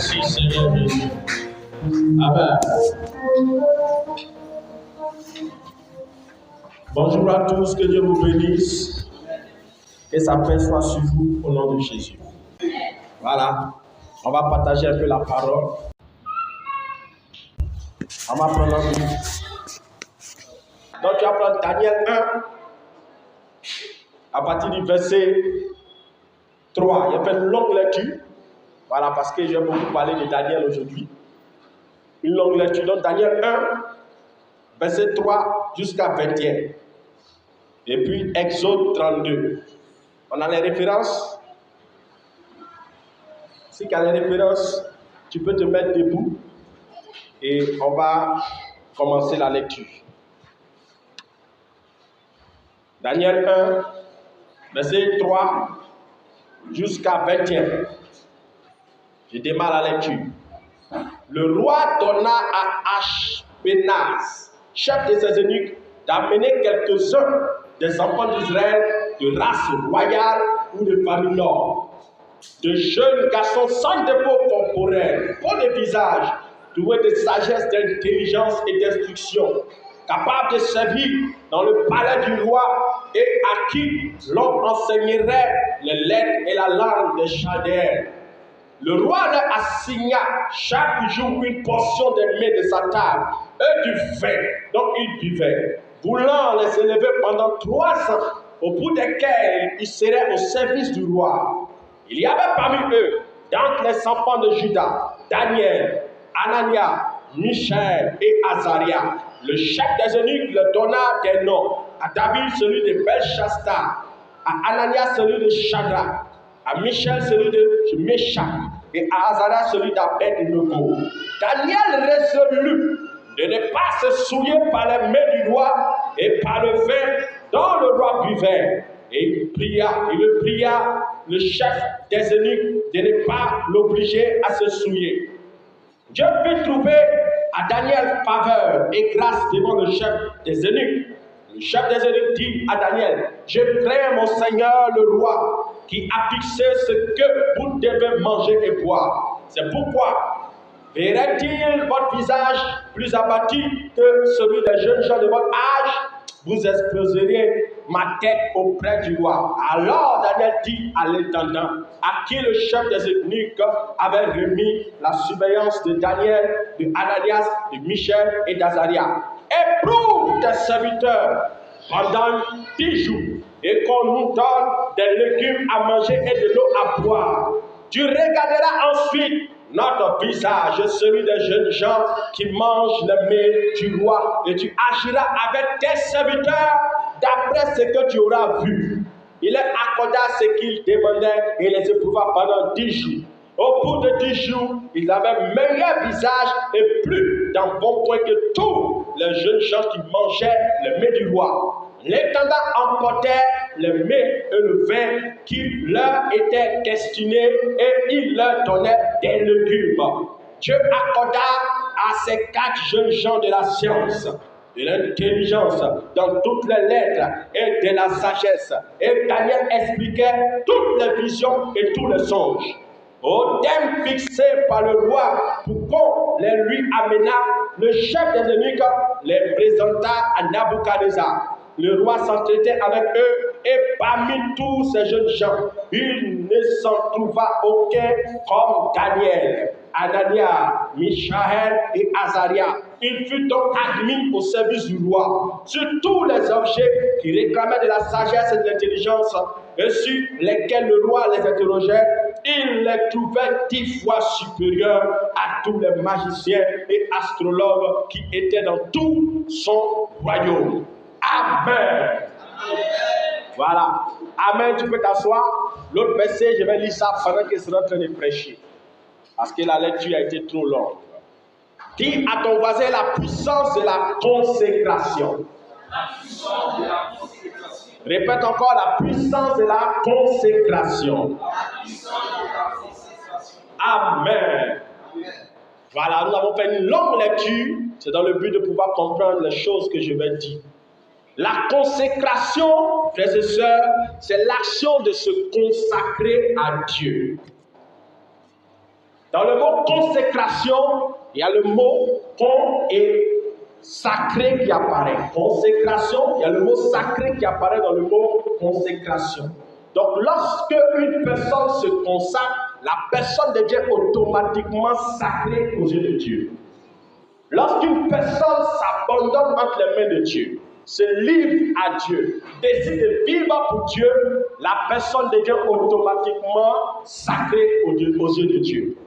Merci Seigneur Jésus. Amen. Bonjour à tous, que Dieu vous bénisse. Que sa paix soit sur vous au nom de Jésus. Voilà, on va partager un peu la parole. On va prendre un livre. Donc tu vas prendre Daniel 1, à partir du verset 3. Il y a fait une longue lecture. Voilà, parce que je vais beaucoup parler de Daniel aujourd'hui. Une longue lecture. Donc Daniel 1, verset 3 jusqu'à 21. Et puis Exode 32. On a les références. Si tu as les références, tu peux te mettre debout. Et on va commencer la lecture. Daniel 1, verset 3 jusqu'à 21. Je démarre la lecture. Le roi donna à Ashpenaz, chef des eunuques, d'amener quelques-uns des enfants d'Israël de race royale ou de famille noble, de jeunes garçons sans dépôt corporel, beaux de visage, doués de sagesse, d'intelligence et d'instruction, capables de servir dans le palais du roi et à qui l'on enseignerait les lettres et la langue des Chaldéens. Le roi leur assigna chaque jour une portion des mets de sa table et du vin dont ils buvaient, voulant les élever pendant 3 ans, au bout desquels ils seraient au service du roi. Il y avait parmi eux, d'entre les enfants de Juda, Daniel, Anania, Michel et Azaria. Le chef des eunuques leur donna des noms. À David, celui de Belshazar, à Anania, celui de Shadrach, à Michel, celui de Meshach, et à Azaria, celui d'Abed-Nego. Daniel résolut de ne pas se souiller par les mains du roi et par le vin dont le roi buvait. Et il pria le chef des eunuques de ne pas l'obliger à se souiller. Dieu fit trouver à Daniel faveur et grâce devant le chef des eunuques. Le chef des eunuques dit à Daniel: je crains mon Seigneur le roi, qui a fixé ce que vous devez manger et boire. C'est pourquoi verrait-il votre visage plus abattu que celui des jeunes gens de votre âge? Vous exposeriez ma tête auprès du roi. Alors Daniel dit à l'intendant, à qui le chef des eunuques avait remis la surveillance de Daniel, de Ananias, de Michel et d'Azaria: éprouve tes serviteurs pendant 10 jours et qu'on nous donne des légumes à manger et de l'eau à boire. Tu regarderas ensuite notre visage, celui des jeunes gens qui mangent le mets du roi, et tu agiras avec tes serviteurs d'après ce que tu auras vu. Il leur accorda ce qu'ils demandaient et les éprouva pendant 10 jours. Au bout de 10 jours, ils avaient meilleur visage et plus d'embonpoint que tous les jeunes gens qui mangeaient le mets du roi. L'intendant emportait le mets et le vin qui leur étaient destinés et il leur donnait des légumes. Dieu accorda à ces 4 jeunes gens de la science, de l'intelligence, dans toutes les lettres et de la sagesse. Et Daniel expliquait toutes les visions et tous les songes. Au thème fixé par le roi pour qu'on les lui amena, le chef des eunuques les présenta à Nabuchodonosor. Le roi s'entretint avec eux et parmi tous ces jeunes gens, il ne s'en trouva aucun comme Daniel, Anania, Michaël et Azaria. Il fut donc admis au service du roi sur tous les objets qui réclamaient de la sagesse et de l'intelligence et sur lesquels le roi les interrogeait. Il les trouvait 10 fois supérieurs à tous les magiciens et astrologues qui étaient dans tout son royaume. Amen. Voilà. Amen. Tu peux t'asseoir. L'autre verset, je vais lire ça pendant que je serai en train de prêcher. Parce que la lecture a été trop longue. Dis à ton voisin la puissance de la consécration. La puissance de la consécration. Répète encore: la puissance de la consécration. La puissance de la consécration. Amen. Amen. Voilà, nous avons fait une longue lecture. C'est dans le but de pouvoir comprendre les choses que je vais dire. La consécration, frères et sœurs, c'est l'action de se consacrer à Dieu. Dans le mot consécration, il y a le mot con et sacré qui apparaît. Consécration, il y a le mot sacré qui apparaît dans le mot consécration. Donc, lorsque une personne se consacre, la personne devient automatiquement sacrée aux yeux de Dieu. Lorsqu'une personne s'abandonne entre les mains de Dieu, se livre à Dieu, décide de vivre pour Dieu, la personne devient automatiquement sacrée aux yeux de Dieu.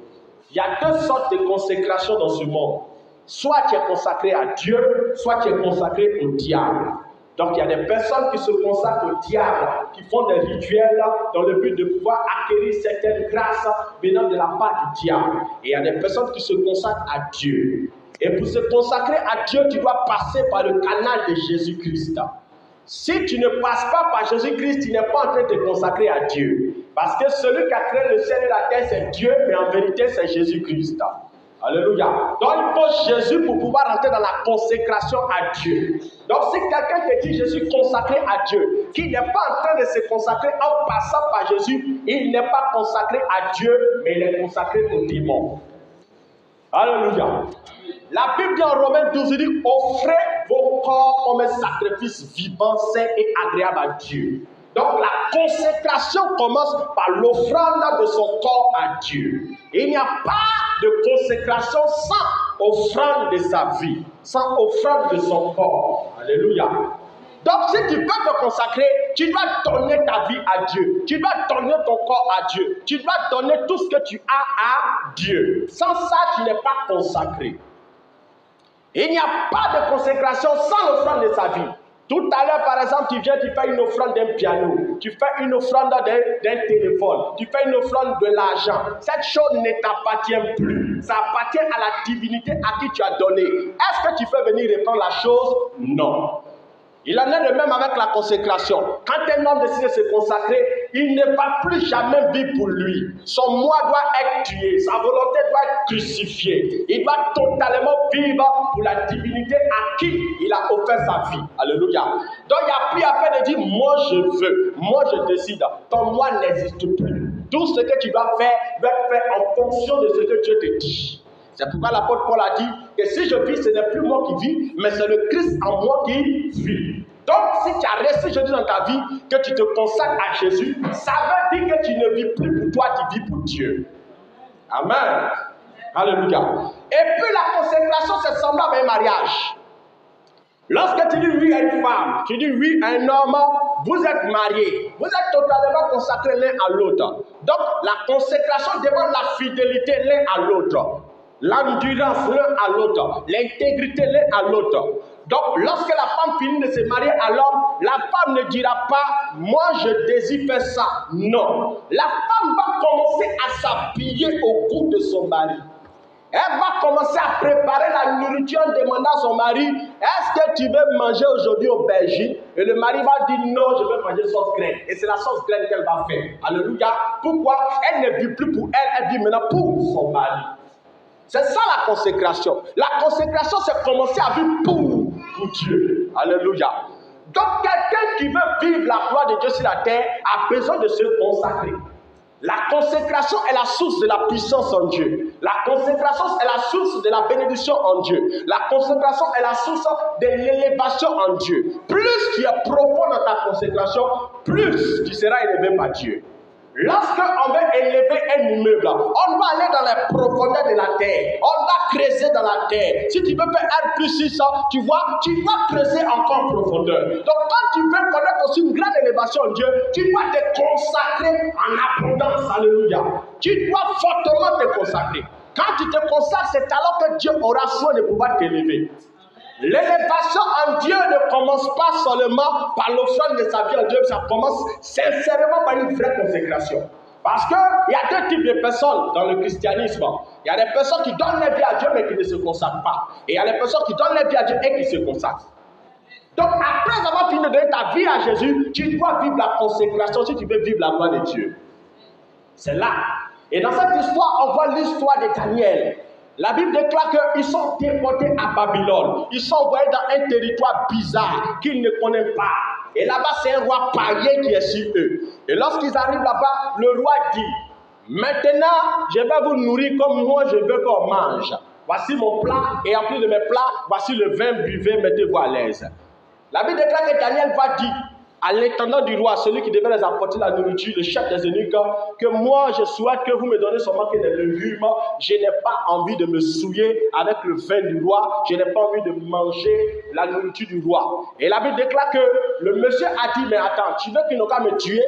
Il y a deux sortes de consécration dans ce monde. Soit tu es consacré à Dieu, soit tu es consacré au diable. Donc il y a des personnes qui se consacrent au diable, qui font des rituels dans le but de pouvoir acquérir certaines grâces venant de la part du diable. Et il y a des personnes qui se consacrent à Dieu. Et pour se consacrer à Dieu, tu dois passer par le canal de Jésus-Christ. Si tu ne passes pas par Jésus-Christ, tu n'es pas en train de te consacrer à Dieu. Parce que celui qui a créé le ciel et la terre, c'est Dieu, mais en vérité, c'est Jésus-Christ. Alléluia. Donc il faut Jésus pour pouvoir entrer dans la consécration à Dieu. Donc si quelqu'un te dit je suis consacré à Dieu, qui n'est pas en train de se consacrer en passant par Jésus, il n'est pas consacré à Dieu, mais il est consacré au démon. Alléluia. La Bible dit en Romains 12, il dit offrez vos corps comme un sacrifice vivant, saint et agréable à Dieu. Donc la consécration commence par l'offrande de son corps à Dieu. Il n'y a pas de consécration sans offrande de sa vie, sans offrande de son corps. Alléluia. Donc si tu peux te consacrer, tu dois donner ta vie à Dieu. Tu dois donner ton corps à Dieu. Tu dois donner tout ce que tu as à Dieu. Sans ça, tu n'es pas consacré. Il n'y a pas de consécration sans l'offrande de sa vie. Tout à l'heure, par exemple, tu viens, tu fais une offrande d'un piano, tu fais une offrande d'un téléphone, tu fais une offrande de l'argent. Cette chose ne t'appartient plus. Ça appartient à la divinité à qui tu as donné. Est-ce que tu peux venir répondre la chose? Non. Il en est de même avec la consécration. Quand un homme décide de se consacrer, il ne va plus jamais vivre pour lui. Son moi doit être tué, sa volonté doit être crucifiée. Il doit totalement vivre pour la divinité à qui il a offert sa vie. Alléluia. Donc il n'y a plus à faire de dire moi je veux, moi je décide. Ton moi n'existe plus. Tout ce que tu dois faire doit être fait en fonction de ce que Dieu te dit. C'est pourquoi l'apôtre Paul a dit que si je vis, ce n'est plus moi qui vis, mais c'est le Christ en moi qui vit. Donc, si tu as reçu Jésus dans ta vie, que tu te consacres à Jésus, ça veut dire que tu ne vis plus pour toi, tu vis pour Dieu. Amen. Alléluia. Et puis la consécration, c'est semblable à un mariage. Lorsque tu dis oui à une femme, tu dis oui à un homme, vous êtes mariés, vous êtes totalement consacrés l'un à l'autre. Donc, la consécration demande la fidélité l'un à l'autre. L'endurance l'un à l'autre, l'intégrité l'un à l'autre. Donc, lorsque la femme finit de se marier à l'homme, la femme ne dira pas « moi je désire faire ça ». Non. La femme va commencer à s'appuyer au cou de son mari. Elle va commencer à préparer la nourriture en demandant à son mari « est-ce que tu veux manger aujourd'hui aubergine ?» Et le mari va dire « non, je veux manger sauce graine ». Et c'est la sauce graine qu'elle va faire. Alléluia. Pourquoi? Elle ne vit plus pour elle, elle vit maintenant pour son mari. C'est ça la consécration. La consécration, c'est commencer à vivre pour Dieu. Alléluia. Donc, quelqu'un qui veut vivre la gloire de Dieu sur la terre a besoin de se consacrer. La consécration est la source de la puissance en Dieu. La consécration est la source de la bénédiction en Dieu. La consécration est la source de l'élévation en Dieu. Plus tu es profond dans ta consécration, plus tu seras élevé par Dieu. Lorsqu'on veut élever un immeuble, on doit aller dans les profondeurs de la terre. On doit creuser dans la terre. Si tu veux faire R+6, tu vois, tu dois creuser encore en profondeur. Donc quand tu veux connaître aussi une grande élévation en Dieu, tu dois te consacrer en abondance. Alléluia. Tu dois fortement te consacrer. Quand tu te consacres, c'est alors que Dieu aura soin de pouvoir t'élever. L'élévation en Dieu ne commence pas seulement par l'offrande de sa vie en Dieu, ça commence sincèrement par une vraie consécration. Parce qu'il y a deux types de personnes dans le christianisme. Il y a des personnes qui donnent leur vie à Dieu mais qui ne se consacrent pas. Et il y a des personnes qui donnent leur vie à Dieu et qui se consacrent. Donc après avoir fini de donner ta vie à Jésus, tu dois vivre la consécration si tu veux vivre la gloire de Dieu. C'est là. Et dans cette histoire, on voit l'histoire de Daniel. La Bible déclare qu'ils sont déportés à Babylone. Ils sont envoyés dans un territoire bizarre qu'ils ne connaissent pas. Et là-bas, c'est un roi païen qui est sur eux. Et lorsqu'ils arrivent là-bas, le roi dit, Maintenant, je vais vous nourrir comme moi je veux qu'on mange. Voici mon plat, et en plus de mes plats, voici le vin, buvez, mettez-vous à l'aise. La Bible déclare que Daniel va dire à l'intendant du roi, celui qui devait les apporter la nourriture, le chef des eunuques, que moi je souhaite que vous me donnez seulement que des légumes. Je n'ai pas envie de me souiller avec le vin du roi. Je n'ai pas envie de manger la nourriture du roi. Et la Bible déclare que le monsieur a dit, mais attends, tu veux qu'il n'ait qu'à me tuer?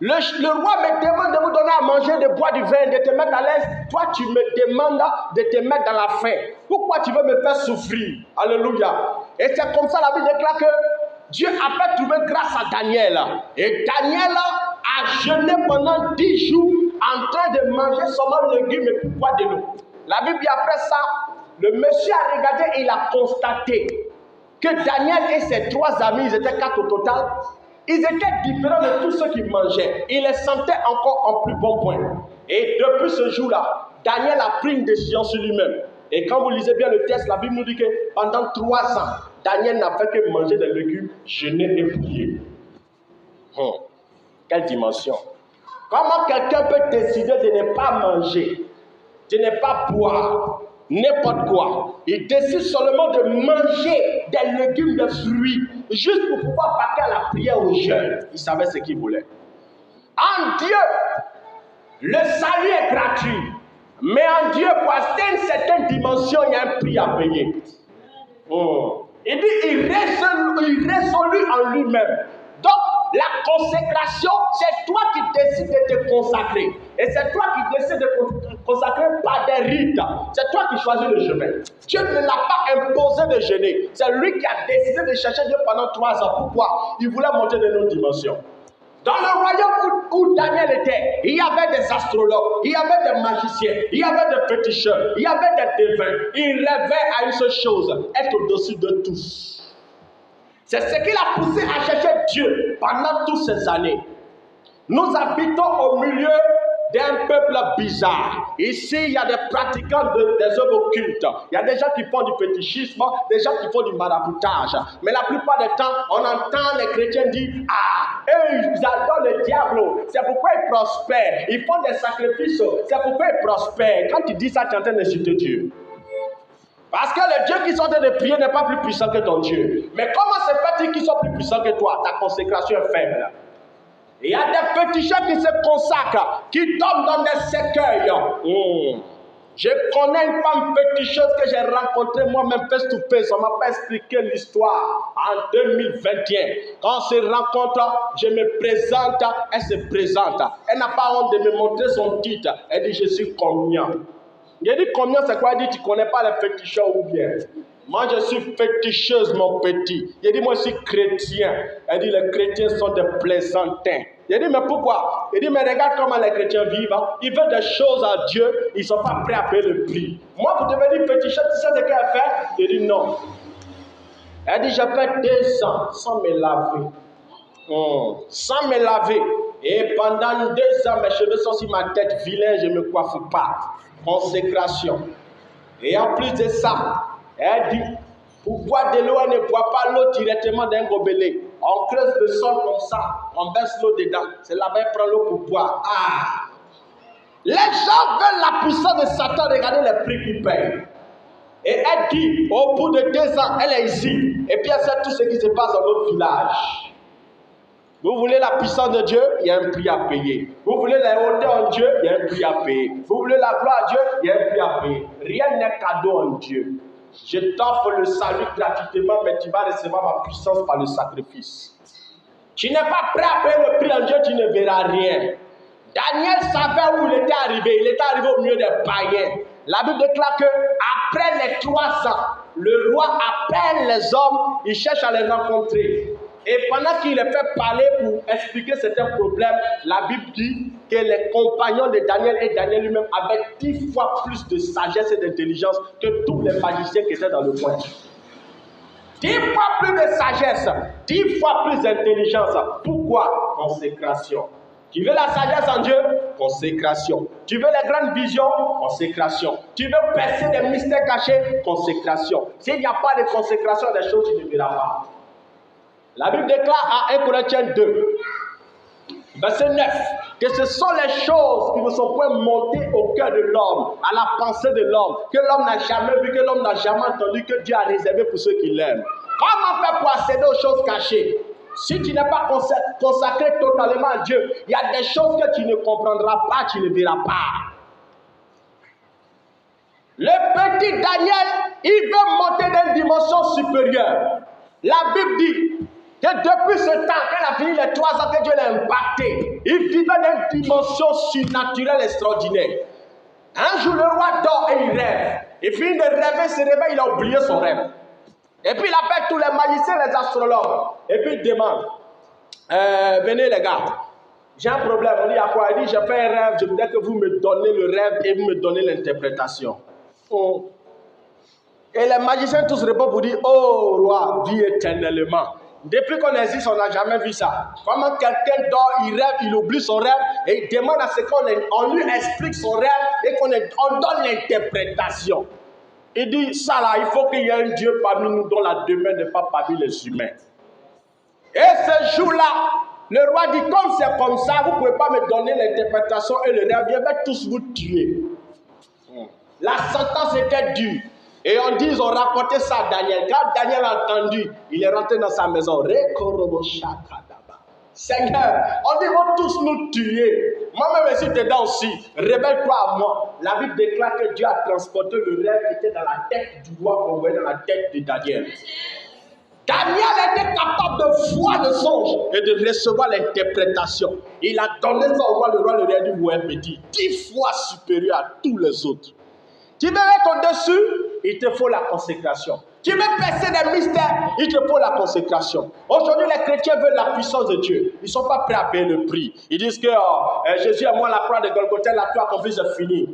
Le roi me demande de vous donner à manger, de boire du vin, de te mettre à l'aise. Toi, tu me demandes de te mettre dans la faim. Pourquoi tu veux me faire souffrir? Alléluia. Et c'est comme ça, la Bible déclare que Dieu a fait trouver grâce à Daniel. Et Daniel a jeûné pendant 10 jours en train de manger seulement le légumes et boire de l'eau. La Bible dit après ça, le monsieur a regardé et il a constaté que Daniel et ses 3 amis, ils étaient 4 au total. Ils étaient différents de tous ceux qui mangeaient. Il les sentait encore en plus bon point. Et depuis ce jour-là, Daniel a pris une décision sur lui-même. Et quand vous lisez bien le texte, la Bible nous dit que pendant 3 ans, Daniel n'a fait que manger des légumes, jeûner et prier. Quelle dimension! Comment quelqu'un peut décider de ne pas manger, de ne pas boire, n'importe quoi? Il décide seulement de manger des légumes, des fruits, juste pour pouvoir partir à la prière au jeûne. Il savait ce qu'il voulait. En Dieu, le salut est gratuit. Mais en Dieu, pour atteindre une certaine dimension, il y a un prix à payer. Il dit, il résolut en lui-même. Donc, la consécration, c'est toi qui décides de te consacrer. Et c'est toi qui décides de te consacrer par des rites. C'est toi qui choisis le jeûne. Dieu ne l'a pas imposé de jeûner. C'est lui qui a décidé de chercher Dieu pendant 3 ans. Pourquoi? Il voulait monter de nos dimensions. Dans le royaume où Daniel était, il y avait des astrologues, il y avait des magiciens, il y avait des féticheurs, il y avait des devins. Il rêvait à une seule chose, être au-dessus de tous. C'est ce qui l'a poussé à chercher Dieu pendant toutes ces années. Nous habitons au milieu d'un peuple bizarre. Ici, il y a des pratiquants des œuvres occultes. Il y a des gens qui font du fétichisme, des gens qui font du maraboutage. Mais la plupart du temps, on entend les chrétiens dire, ah, eux, ils adorent le diable. C'est pourquoi ils prospèrent. Ils font des sacrifices. C'est pourquoi ils prospèrent. Quand tu dis ça, tu es en train d'insulter Dieu. Parce que le Dieu qui sont en train de prier n'est pas plus puissant que ton Dieu. Mais comment se fait-il qu'ils sont plus puissants que toi? Ta consécration est faible. Il y a des féticheurs qui se consacrent, qui tombent dans des cercueils. Je connais une femme féticheuse que j'ai rencontrée moi-même face to face. On ne m'a pas expliqué l'histoire en 2021. Quand on se rencontre, je me présente, elle se présente. Elle n'a pas honte de me montrer son titre. Elle dit, je suis combien? J'ai dit combien, c'est quoi? Elle dit, tu ne connais pas les féticheurs ou bien? Moi, je suis féticheuse, mon petit. J'ai dit, moi, je suis chrétien. Elle dit, les chrétiens sont des plaisantins. J'ai dit, mais pourquoi? Il dit, mais regarde comment les chrétiens vivent. Ils veulent des choses à Dieu, ils ne sont pas prêts à payer le prix. Moi, vous devez dire féticheuse, tu sais ce qu'elle fait? J'ai dit, non. Elle dit, j'ai fait 2 ans sans me laver. Sans me laver. Et pendant 2 ans, mes cheveux sont sur ma tête, vilain, je ne me coiffe pas. Consécration. Et en plus de ça, elle dit, pour boire de l'eau, elle ne boit pas l'eau directement d'un gobelet. On creuse le sol comme ça, on verse l'eau dedans. C'est là-bas qu'elle prend l'eau pour boire. Ah! Les gens veulent la puissance de Satan, regardez les prix qu'ils payent. Et elle dit, au bout de 2 ans, elle est ici. Et puis elle sait tout ce qui se passe dans notre village. Vous voulez la puissance de Dieu, il y a un prix à payer. Vous voulez la hauteur en Dieu, il y a un prix à payer. Vous voulez la gloire à Dieu, il y a un prix à payer. Rien n'est cadeau en Dieu. Je t'offre le salut gratuitement, mais tu vas recevoir ma puissance par le sacrifice. Tu n'es pas prêt à payer le prix en Dieu, tu ne verras rien. Daniel savait où il était arrivé. Il était arrivé au milieu des païens. La Bible déclare qu'après les 3 ans, le roi appelle les hommes, il cherche à les rencontrer. Et pendant qu'il les fait parler pour expliquer certains problèmes, la Bible dit que les compagnons de Daniel et Daniel lui-même avaient 10 fois plus de sagesse et d'intelligence que tous les magiciens qui étaient dans le coin. 10 fois plus de sagesse, 10 fois plus d'intelligence. Pourquoi? Consécration. Tu veux la sagesse en Dieu? Consécration. Tu veux les grandes visions? Consécration. Tu veux percer des mystères cachés? Consécration. S'il n'y a pas de consécration, des choses tu ne verras pas. La Bible déclare à 1 Corinthiens 2, verset 9, que ce sont les choses qui ne sont pas montées au cœur de l'homme, à la pensée de l'homme, que l'homme n'a jamais vu, que l'homme n'a jamais entendu, que Dieu a réservé pour ceux qui l'aiment. Comment faire pour accéder aux choses cachées? Si tu n'es pas consacré totalement à Dieu, il y a des choses que tu ne comprendras pas, tu ne verras pas. Le petit Daniel, il veut monter dans une dimension supérieure. La Bible dit que depuis ce temps, quand il a fini les 3 ans que Dieu l'a impacté, il vivait dans une dimension surnaturelle extraordinaire. Un jour, le roi dort et il rêve. Il finit de rêver, se réveille, il a oublié son rêve. Et puis il appelle tous les magiciens, les astrologues. Et puis il demande, venez les gars, j'ai un problème. On dit à quoi? Il dit, j'ai fait un rêve, je voudrais que vous me donnez le rêve et vous me donnez l'interprétation. Oh. Et les magiciens tous répondent pour dire, oh roi, vis éternellement. Depuis qu'on existe, on n'a jamais vu ça. Comment quelqu'un dort, il rêve, il oublie son rêve et il demande à ce qu'on lui explique son rêve et qu'on donne l'interprétation. Il dit, ça là, il faut qu'il y ait un Dieu parmi nous dont la demeure n'est pas parmi les humains. Et ce jour-là, le roi dit, comme c'est comme ça, vous ne pouvez pas me donner l'interprétation et le rêve, je vais tous vous tuer. La sentence était dure. Et on dit, ils ont rapporté ça à Daniel. Quand Daniel a entendu, il est rentré dans sa maison. Seigneur, on dit, ils vont tous nous tuer. Moi-même, si tu es dedans aussi, révèle-toi à moi. La Bible déclare que Dieu a transporté le rêve qui était dans la tête du roi qu'on voyait dans la tête de Daniel. Daniel était capable de voir le songe et de recevoir l'interprétation. Il a donné ça au roi, le roi lui a dit, ouais, petit, 10 fois supérieur à tous les autres. Tu veux être au-dessus, il te faut la consécration. Tu veux percer des mystères, il te faut la consécration. Aujourd'hui, les chrétiens veulent la puissance de Dieu. Ils ne sont pas prêts à payer le prix. Ils disent que Jésus est moi la croix de Golgotha, la croix accomplie, c'est fini.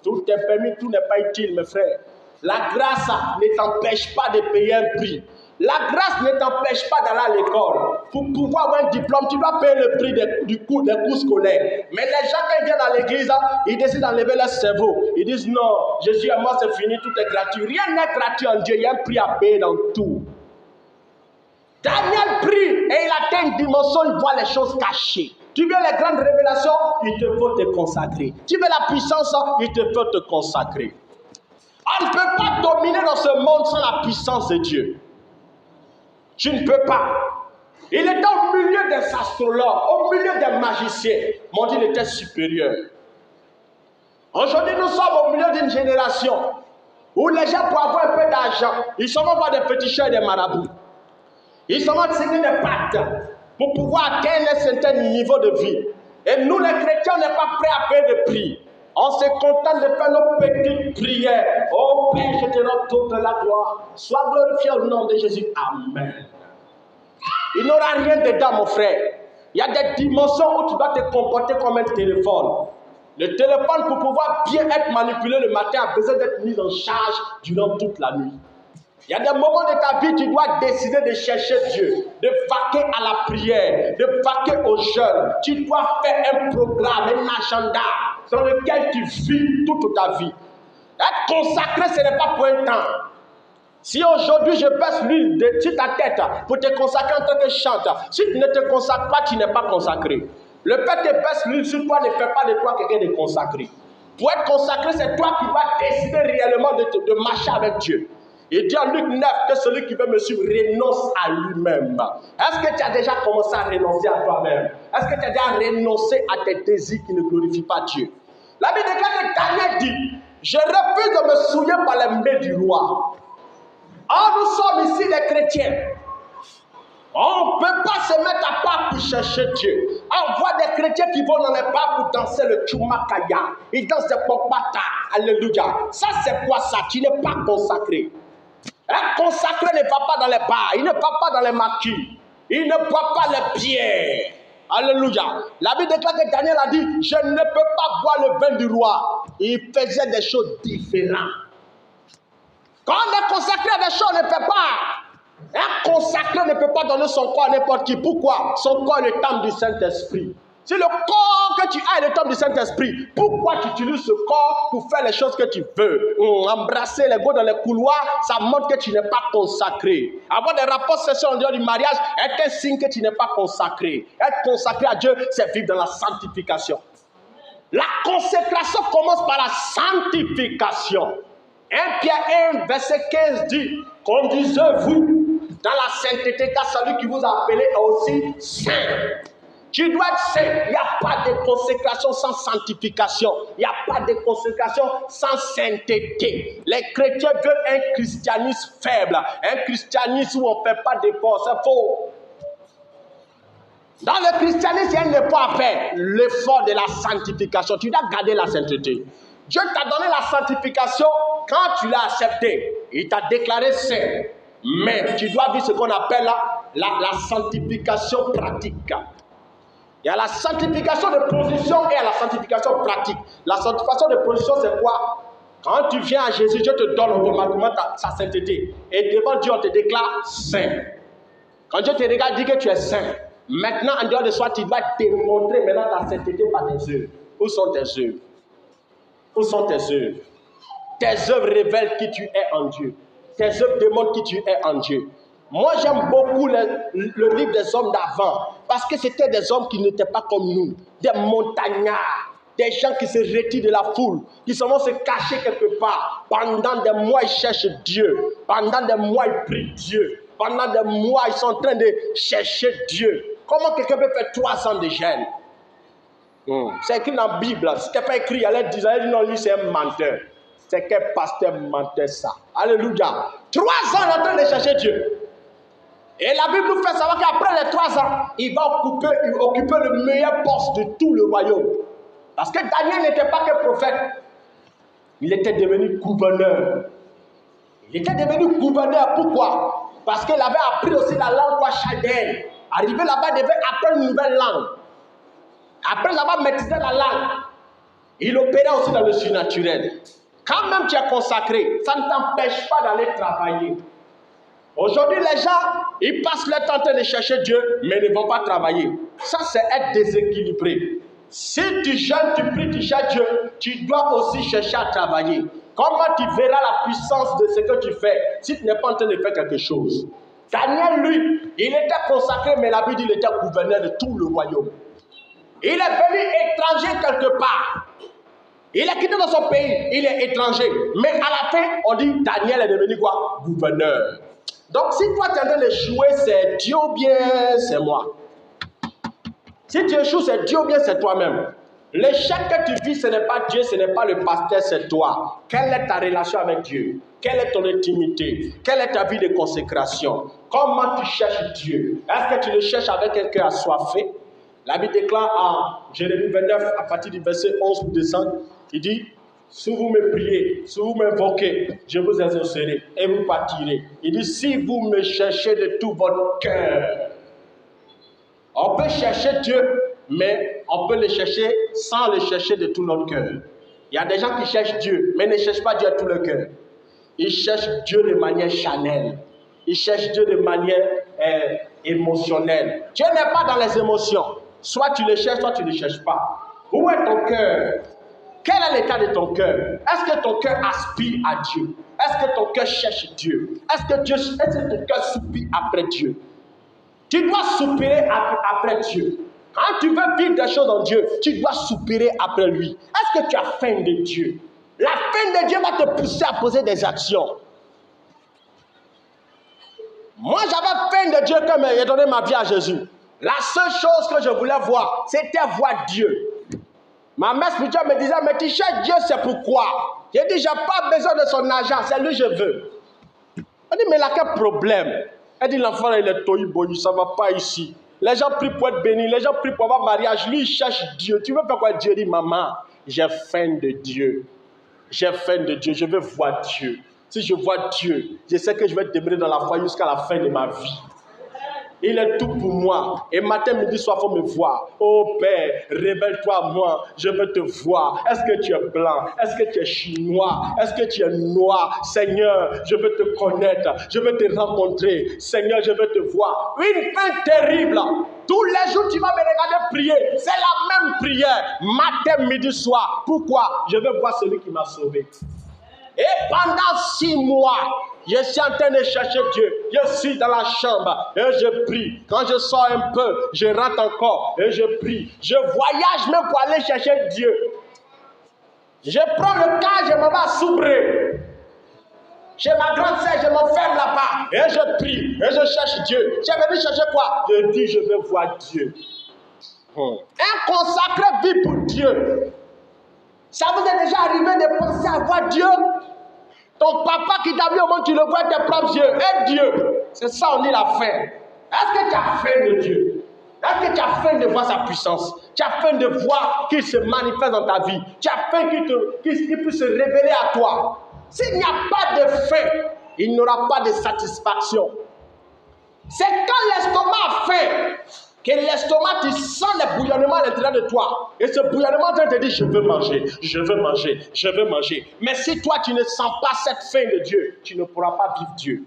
Tout est permis, tout n'est pas utile, mes frères. La grâce ne t'empêche pas de payer un prix. La grâce ne t'empêche pas d'aller à l'école. Pour pouvoir avoir un diplôme, tu dois payer le prix des cours scolaires. Mais les gens, quand ils viennent à l'église, ils décident d'enlever leur cerveau. Ils disent non, Jésus et moi c'est fini, tout est gratuit. Rien n'est gratuit en Dieu, il y a un prix à payer dans tout. Daniel prie et il atteint une dimension, il voit les choses cachées. Tu veux les grandes révélations, il te faut te consacrer. Tu veux la puissance, il te faut te consacrer. On ne peut pas dominer dans ce monde sans la puissance de Dieu. Tu ne peux pas. Il était au milieu des astrologues, au milieu des magiciens. Mon Dieu, il était supérieur. Aujourd'hui, nous sommes au milieu d'une génération où les gens, pour avoir un peu d'argent, ils s'en vont voir des féticheurs et des marabouts. Ils s'en vont signer des pactes pour pouvoir atteindre un certain niveau de vie. Et nous, les chrétiens, on n'est pas prêts à payer de prix. On se contente de faire nos petites prières. Oh Père, je te rends toute la gloire. Sois glorifié au nom de Jésus. Amen. Il n'y aura rien dedans, mon frère. Il y a des dimensions où tu dois te comporter comme un téléphone. Le téléphone, pour pouvoir bien être manipulé le matin, a besoin d'être mis en charge durant toute la nuit. Il y a des moments de ta vie, tu dois décider de chercher Dieu, de vaquer à la prière, de vaquer au jeûne. Tu dois faire un programme, un agenda dans lequel tu vis toute ta vie. Être consacré, ce n'est pas pour un temps. Si aujourd'hui je baisse l'huile sur ta tête pour te consacrer en tant que chanteur, si tu ne te consacres pas, tu n'es pas consacré. Le fait que baisse l'huile sur toi ne fait pas de toi quelqu'un de consacré. Pour être consacré, c'est toi qui vas décider réellement de marcher avec Dieu. Il dit en Luc 9 que celui qui veut me suivre renonce à lui-même. Est-ce que tu as déjà commencé à renoncer à toi-même? Est-ce que tu as déjà renoncé à tes désirs qui ne glorifient pas Dieu? La Bible déclare que Daniel dit, je refuse de me souiller par les mains du roi. Or, nous sommes ici des chrétiens. On ne peut pas se mettre à part pour chercher Dieu. On voit des chrétiens qui vont dans les bars pour danser le Chumakaya. Ils dansent des popata. Alléluia. Ça, c'est quoi ça? Tu n'es pas consacré. Un consacré ne va pas dans les bars. Il ne va pas dans les maquis. Il ne boit pas les pierres. Alléluia. La Bible déclare que Daniel a dit, je ne peux pas boire le vin du roi. Il faisait des choses différentes. Quand on est consacré à des choses, on ne peut pas. Un consacré ne peut pas donner son corps à n'importe qui. Pourquoi? Son corps est le temple du Saint-Esprit. Si le corps que tu as est le temple du Saint-Esprit, pourquoi tu utilises ce corps pour faire les choses que tu veux? Embrasser les gars dans les couloirs, ça montre que tu n'es pas consacré. Avoir des rapports sexuels en dehors du mariage est un signe que tu n'es pas consacré. Être consacré à Dieu, c'est vivre dans la sanctification. La consécration commence par la sanctification. 1 Pierre 1, verset 15 dit, conduisez-vous dans la sainteté, car celui qui vous a appelé est aussi saint. Tu dois être saint. Il n'y a pas de consécration sans sanctification. Il n'y a pas de consécration sans sainteté. Les chrétiens veulent un christianisme faible, un christianisme où on ne fait pas d'efforts. C'est faux. Dans le christianisme, il y a un effort à faire. L'effort de la sanctification. Tu dois garder la sainteté. Dieu t'a donné la sanctification quand tu l'as accepté. Il t'a déclaré saint. Mais tu dois vivre ce qu'on appelle la sanctification pratique. Il y a la sanctification de position et la sanctification pratique. La sanctification de position, c'est quoi? Quand tu viens à Jésus, Dieu te donne automatiquement sa sainteté. Et devant Dieu, on te déclare saint. Quand Dieu te regarde, dit que tu es saint. Maintenant, en dehors de soi, tu dois démontrer maintenant ta sainteté par tes œuvres. Où sont tes œuvres? Où sont tes œuvres? Tes œuvres révèlent qui tu es en Dieu. Tes œuvres démontrent qui tu es en Dieu. Moi, j'aime beaucoup le livre des hommes d'avant, parce que c'était des hommes qui n'étaient pas comme nous, des montagnards, des gens qui se retirent de la foule, qui se vont se cacher quelque part. Pendant des mois, ils cherchent Dieu. Pendant des mois, ils prient Dieu. Pendant des mois, ils sont en train de chercher Dieu. Comment quelqu'un peut faire 3 ans de jeûne? C'est écrit dans la Bible. Si quelqu'un écrit, il allait dire non, lui c'est un menteur. C'est quel pasteur menteur ça? Alléluia. 3 ans, il est en train de chercher Dieu. Et la Bible nous fait savoir qu'après les 3 ans, il va occuper le meilleur poste de tout le royaume. Parce que Daniel n'était pas que prophète. Il était devenu gouverneur. Il était devenu gouverneur. Pourquoi? Parce qu'il avait appris aussi la langue chaldéenne. Arrivé là-bas, il devait apprendre une nouvelle langue. Après avoir maîtrisé la langue, il opérait aussi dans le surnaturel. Quand même tu es consacré, ça ne t'empêche pas d'aller travailler. Aujourd'hui, les gens, ils passent leur temps en train de chercher Dieu, mais ne vont pas travailler. Ça, c'est être déséquilibré. Si tu jeûnes, tu pries, tu cherches Dieu, tu dois aussi chercher à travailler. Comment tu verras la puissance de ce que tu fais si tu n'es pas en train de faire quelque chose? Daniel, lui, il était consacré, mais la Bible dit qu'il était gouverneur de tout le royaume. Il est venu étranger quelque part. Il est quitté dans son pays, il est étranger. Mais à la fin, on dit Daniel est devenu quoi? Gouverneur. Donc si toi tu es en train de jouer, c'est Dieu ou bien c'est moi. Si tu échoues, c'est Dieu ou bien c'est toi-même. L'échec que tu vis, ce n'est pas Dieu, ce n'est pas le pasteur, c'est toi. Quelle est ta relation avec Dieu? Quelle est ton intimité? Quelle est ta vie de consécration? Comment tu cherches Dieu? Est-ce que tu le cherches avec un cœur assoiffé? La Bible déclare en Jérémie 29, à partir du verset 11 pour descendre, il dit, si vous me priez, si vous m'invoquez, je vous exaucerai et vous partirez. Il dit, si vous me cherchez de tout votre cœur. On peut chercher Dieu, mais on peut le chercher sans le chercher de tout notre cœur. Il y a des gens qui cherchent Dieu, mais ne cherchent pas Dieu de tout leur cœur. Ils cherchent Dieu de manière charnelle. Ils cherchent Dieu de manière émotionnelle. Dieu n'est pas dans les émotions. Soit tu le cherches, soit tu ne le cherches pas. Où est ton cœur? Quel est l'état de ton cœur? Est-ce que ton cœur aspire à Dieu? Est-ce que ton cœur cherche Dieu? Est-ce que ton cœur soupire après Dieu? Tu dois soupirer après Dieu. Quand tu veux vivre des choses en Dieu, tu dois soupirer après lui. Est-ce que tu as faim de Dieu? La faim de Dieu va te pousser à poser des actions. Moi, j'avais faim de Dieu quand j'ai donné ma vie à Jésus. La seule chose que je voulais voir, c'était voir Dieu. Ma mère spirituelle me disait, mais tu cherches Dieu, c'est pourquoi? J'ai dit, je n'ai pas besoin de son argent, c'est lui que je veux. Elle dit, mais là, quel problème? Elle dit, l'enfant, il est toïboyi, ça ne va pas ici. Les gens prient pour être bénis, les gens prient pour avoir mariage. Lui, il cherche Dieu. Tu veux faire quoi? Dieu dit, maman, j'ai faim de Dieu. J'ai faim de Dieu, je veux voir Dieu. Si je vois Dieu, je sais que je vais demeurer dans la foi jusqu'à la fin de ma vie. Il est tout pour moi. Et matin, midi, soir, il faut me voir. Oh Père, révèle-toi moi. Je veux te voir. Est-ce que tu es blanc? Est-ce que tu es chinois? Est-ce que tu es noir? Seigneur, je veux te connaître. Je veux te rencontrer. Seigneur, je veux te voir. Une fin terrible. Tous les jours, tu vas me regarder prier. C'est la même prière. Matin, midi, soir. Pourquoi? Je veux voir celui qui m'a sauvé. Et pendant 6 mois, je suis en train de chercher Dieu. Je suis dans la chambre et je prie. Quand je sors un peu, je rentre encore et je prie. Je voyage même pour aller chercher Dieu. Je prends le car, je m'en vais à Soubré. Chez ma grande sœur, je m'enferme là-bas et je prie et je cherche Dieu. Je vais chercher quoi? Je dis, je veux voir Dieu. Un consacré vit pour Dieu. Ça vous est déjà arrivé de penser à voir Dieu? Ton papa qui t'a mis au monde, tu le vois avec tes propres yeux. Et Dieu, c'est ça on dit la faim. Est-ce que tu as faim de Dieu? Est-ce que tu as faim de voir sa puissance? Tu as faim de voir qu'il se manifeste dans ta vie? Tu as faim qu'il puisse se révéler à toi? S'il n'y a pas de faim, il n'y aura pas de satisfaction. C'est quand l'estomac a faim que l'estomac, tu sens le bouillonnement à l'intérieur de toi. Et ce bouillonnement te dit, je veux manger, je veux manger, je veux manger. Mais si toi, tu ne sens pas cette faim de Dieu, tu ne pourras pas vivre Dieu.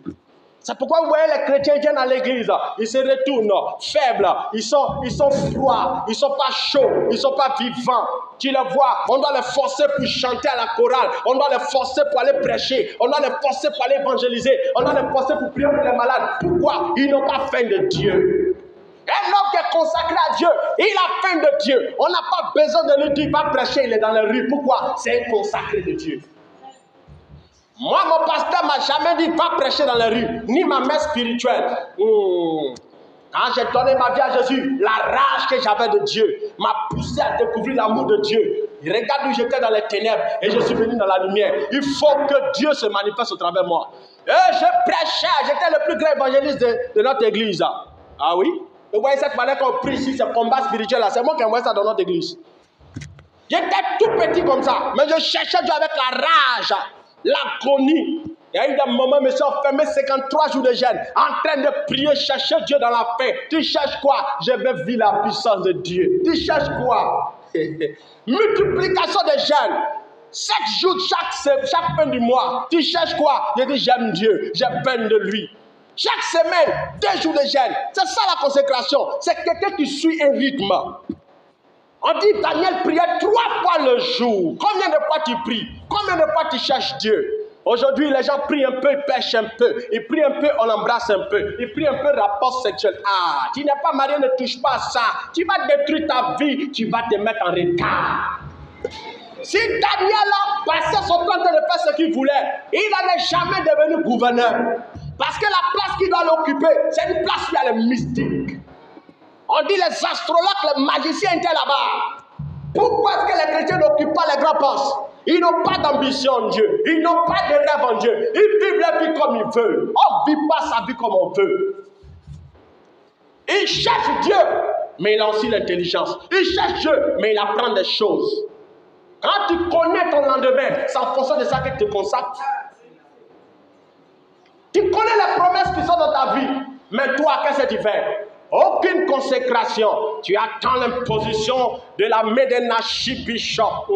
C'est pourquoi vous voyez les chrétiens viennent à l'église, ils se retournent faibles, ils sont froids, ils ne sont pas chauds, ils ne sont pas vivants. Tu les vois, on doit les forcer pour chanter à la chorale, on doit les forcer pour aller prêcher, on doit les forcer pour aller évangéliser, on doit les forcer pour prier pour les malades. Pourquoi? Ils n'ont pas faim de Dieu. Un homme qui est consacré à Dieu, il a faim de Dieu. On n'a pas besoin de lui dire, va prêcher, il est dans les rues. Pourquoi? C'est un consacré de Dieu. Moi, mon pasteur m'a jamais dit, va prêcher dans les rues, ni ma mère spirituelle. Quand j'ai donné ma vie à Jésus, la rage que j'avais de Dieu m'a poussé à découvrir l'amour de Dieu. Regarde où j'étais dans les ténèbres et je suis venu dans la lumière. Il faut que Dieu se manifeste au travers de moi. Et je prêchais, j'étais le plus grand évangéliste de notre église. Ah oui? Vous voyez cette manière qu'on prie ici, ce combat spirituel là, c'est moi qui envoie ça dans notre église. J'étais tout petit comme ça, mais je cherchais Dieu avec la rage, l'agonie. Il y a eu des moments, je me suis enfermé 53 jours de jeûne, en train de prier, chercher Dieu dans la paix. Tu cherches quoi? Je veux vivre la puissance de Dieu. Tu cherches quoi? Multiplication de jeûne. Chaque jour, chaque fin du mois, tu cherches quoi? Je dis j'aime Dieu, j'ai peine de lui. Chaque semaine, 2 jours de jeûne. C'est ça la consécration. C'est quelqu'un qui suit un rythme. On dit Daniel priait 3 fois le jour. Combien de fois tu pries? Combien de fois tu cherches Dieu? Aujourd'hui, les gens prient un peu, ils pêchent un peu. Ils prient un peu, on l'embrasse un peu. Ils prient un peu, rapport sexuel. Ah, tu n'es pas marié, ne touche pas à ça. Tu vas détruire ta vie, tu vas te mettre en retard. Si Daniel a passé son temps de faire ce qu'il voulait, il n'allait jamais devenir gouverneur. Parce que la place qu'il doit l'occuper, c'est une place où il y a les mystiques. On dit les astrologues, les magiciens étaient là-bas. Pourquoi est-ce que les chrétiens n'occupent pas les grands postes? Ils n'ont pas d'ambition en Dieu. Ils n'ont pas de rêve en Dieu. Ils vivent leur vie comme ils veulent. On ne vit pas sa vie comme on veut. Ils cherchent Dieu, mais il a aussi l'intelligence. Ils cherchent Dieu, mais il apprend des choses. Quand tu connais ton lendemain, c'est en fonction de ça que tu te consacres. Tu connais les promesses qui sont dans ta vie, mais toi, qu'est-ce que tu fais? Aucune consécration. Tu attends l'imposition de la main d'un archibishop.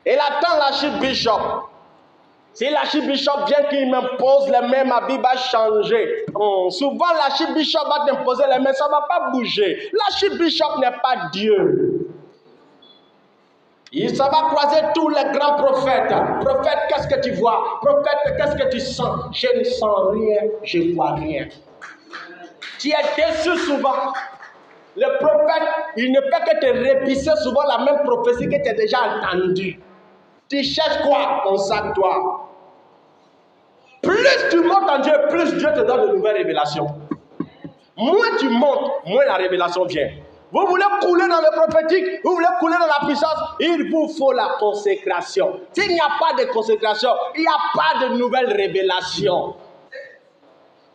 Il attend l'archibishop. Si l'archibishop vient qu'il m'impose les mains, ma vie va changer. Souvent, l'archibishop va t'imposer les mains, ça ne va pas bouger. L'archibishop n'est pas Dieu. Ça va croiser tous les grands prophètes. Prophète, qu'est-ce que tu vois? Prophète, qu'est-ce que tu sens? Je ne sens rien, je ne vois rien. Tu es déçu souvent. Le prophète, il ne fait que te répéter souvent la même prophétie que tu as déjà entendue. Tu cherches quoi? Consacre-toi. Plus tu montes en Dieu, plus Dieu te donne de nouvelles révélations. Moins tu montes, moins la révélation vient. Vous voulez couler dans le prophétique, vous voulez couler dans la puissance, il vous faut la consécration. S'il n'y a pas de consécration, il n'y a pas de nouvelles révélations.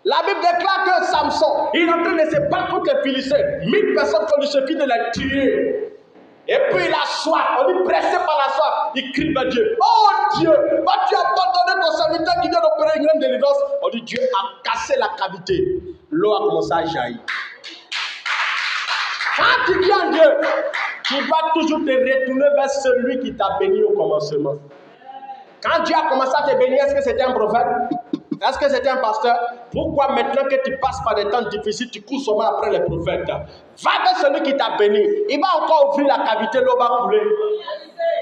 La Bible déclare que Samson, il est en train de se battre contre les Philistins. 1000 personnes font du suffit de les tuer. Et puis il a soif, on dit pressé par la soif, il crie vers Dieu. Oh Dieu, vas-tu abandonner ton serviteur qui vient d'opérer une grande délivrance? On dit Dieu a cassé la cavité. l'eau a commencé à jaillir. Quand tu viens en Dieu, tu dois toujours te retourner vers celui qui t'a béni au commencement. Quand Dieu a commencé à te bénir, est-ce que c'était un prophète? Est-ce que c'était un pasteur? Pourquoi maintenant que tu passes par des temps difficiles, tu cours seulement après les prophètes? Va vers celui qui t'a béni. Il va encore ouvrir la cavité, l'eau va couler.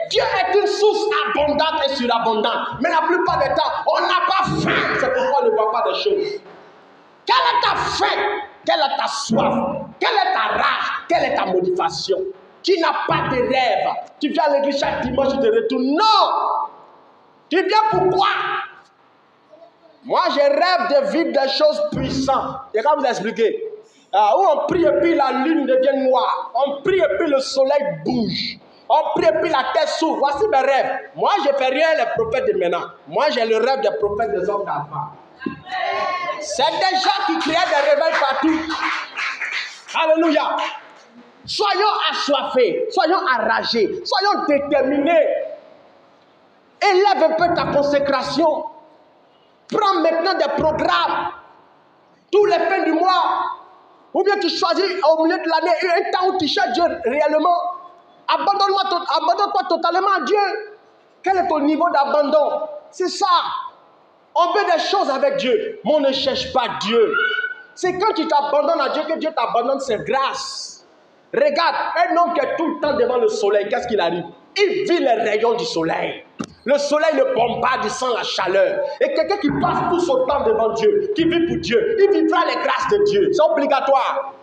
Dieu est une source abondante et surabondante. Mais la plupart des temps, on n'a pas faim. C'est pourquoi on ne voit pas des choses. Quelle est ta faim? Quelle est ta soif? Quelle est ta rage? Quelle est ta motivation? Tu n'as pas de rêve. Tu viens à l'église chaque dimanche, tu te retournes. Non! Tu viens pourquoi? Moi, je rêve de vivre des choses puissantes. Je vais vous expliquer. Où on prie et puis la lune devient noire. On prie et puis le soleil bouge. On prie et puis la terre s'ouvre. Voici mes rêves. Moi, je ne fais rien les prophètes de maintenant. Moi, j'ai le rêve des prophètes des hommes d'avant. C'est des gens qui créent des réveils partout. Alléluia. Soyons assoiffés. Soyons enragés. Soyons déterminés. Élève un peu ta consécration. Prends maintenant des programmes. Tous les fins du mois. Ou bien tu choisis au milieu de l'année un temps où tu cherches Dieu réellement. Abandonne-toi totalement à Dieu. Quel est ton niveau d'abandon? C'est ça. On veut des choses avec Dieu, mais on ne cherche pas Dieu. C'est quand tu t'abandonnes à Dieu que Dieu t'abandonne ses grâces. Regarde, un homme qui est tout le temps devant le soleil, qu'est-ce qu'il arrive? Il vit les rayons du soleil. Le soleil le bombarde, il sent la chaleur. Et quelqu'un qui passe tout son temps devant Dieu, qui vit pour Dieu, il vivra les grâces de Dieu. C'est obligatoire.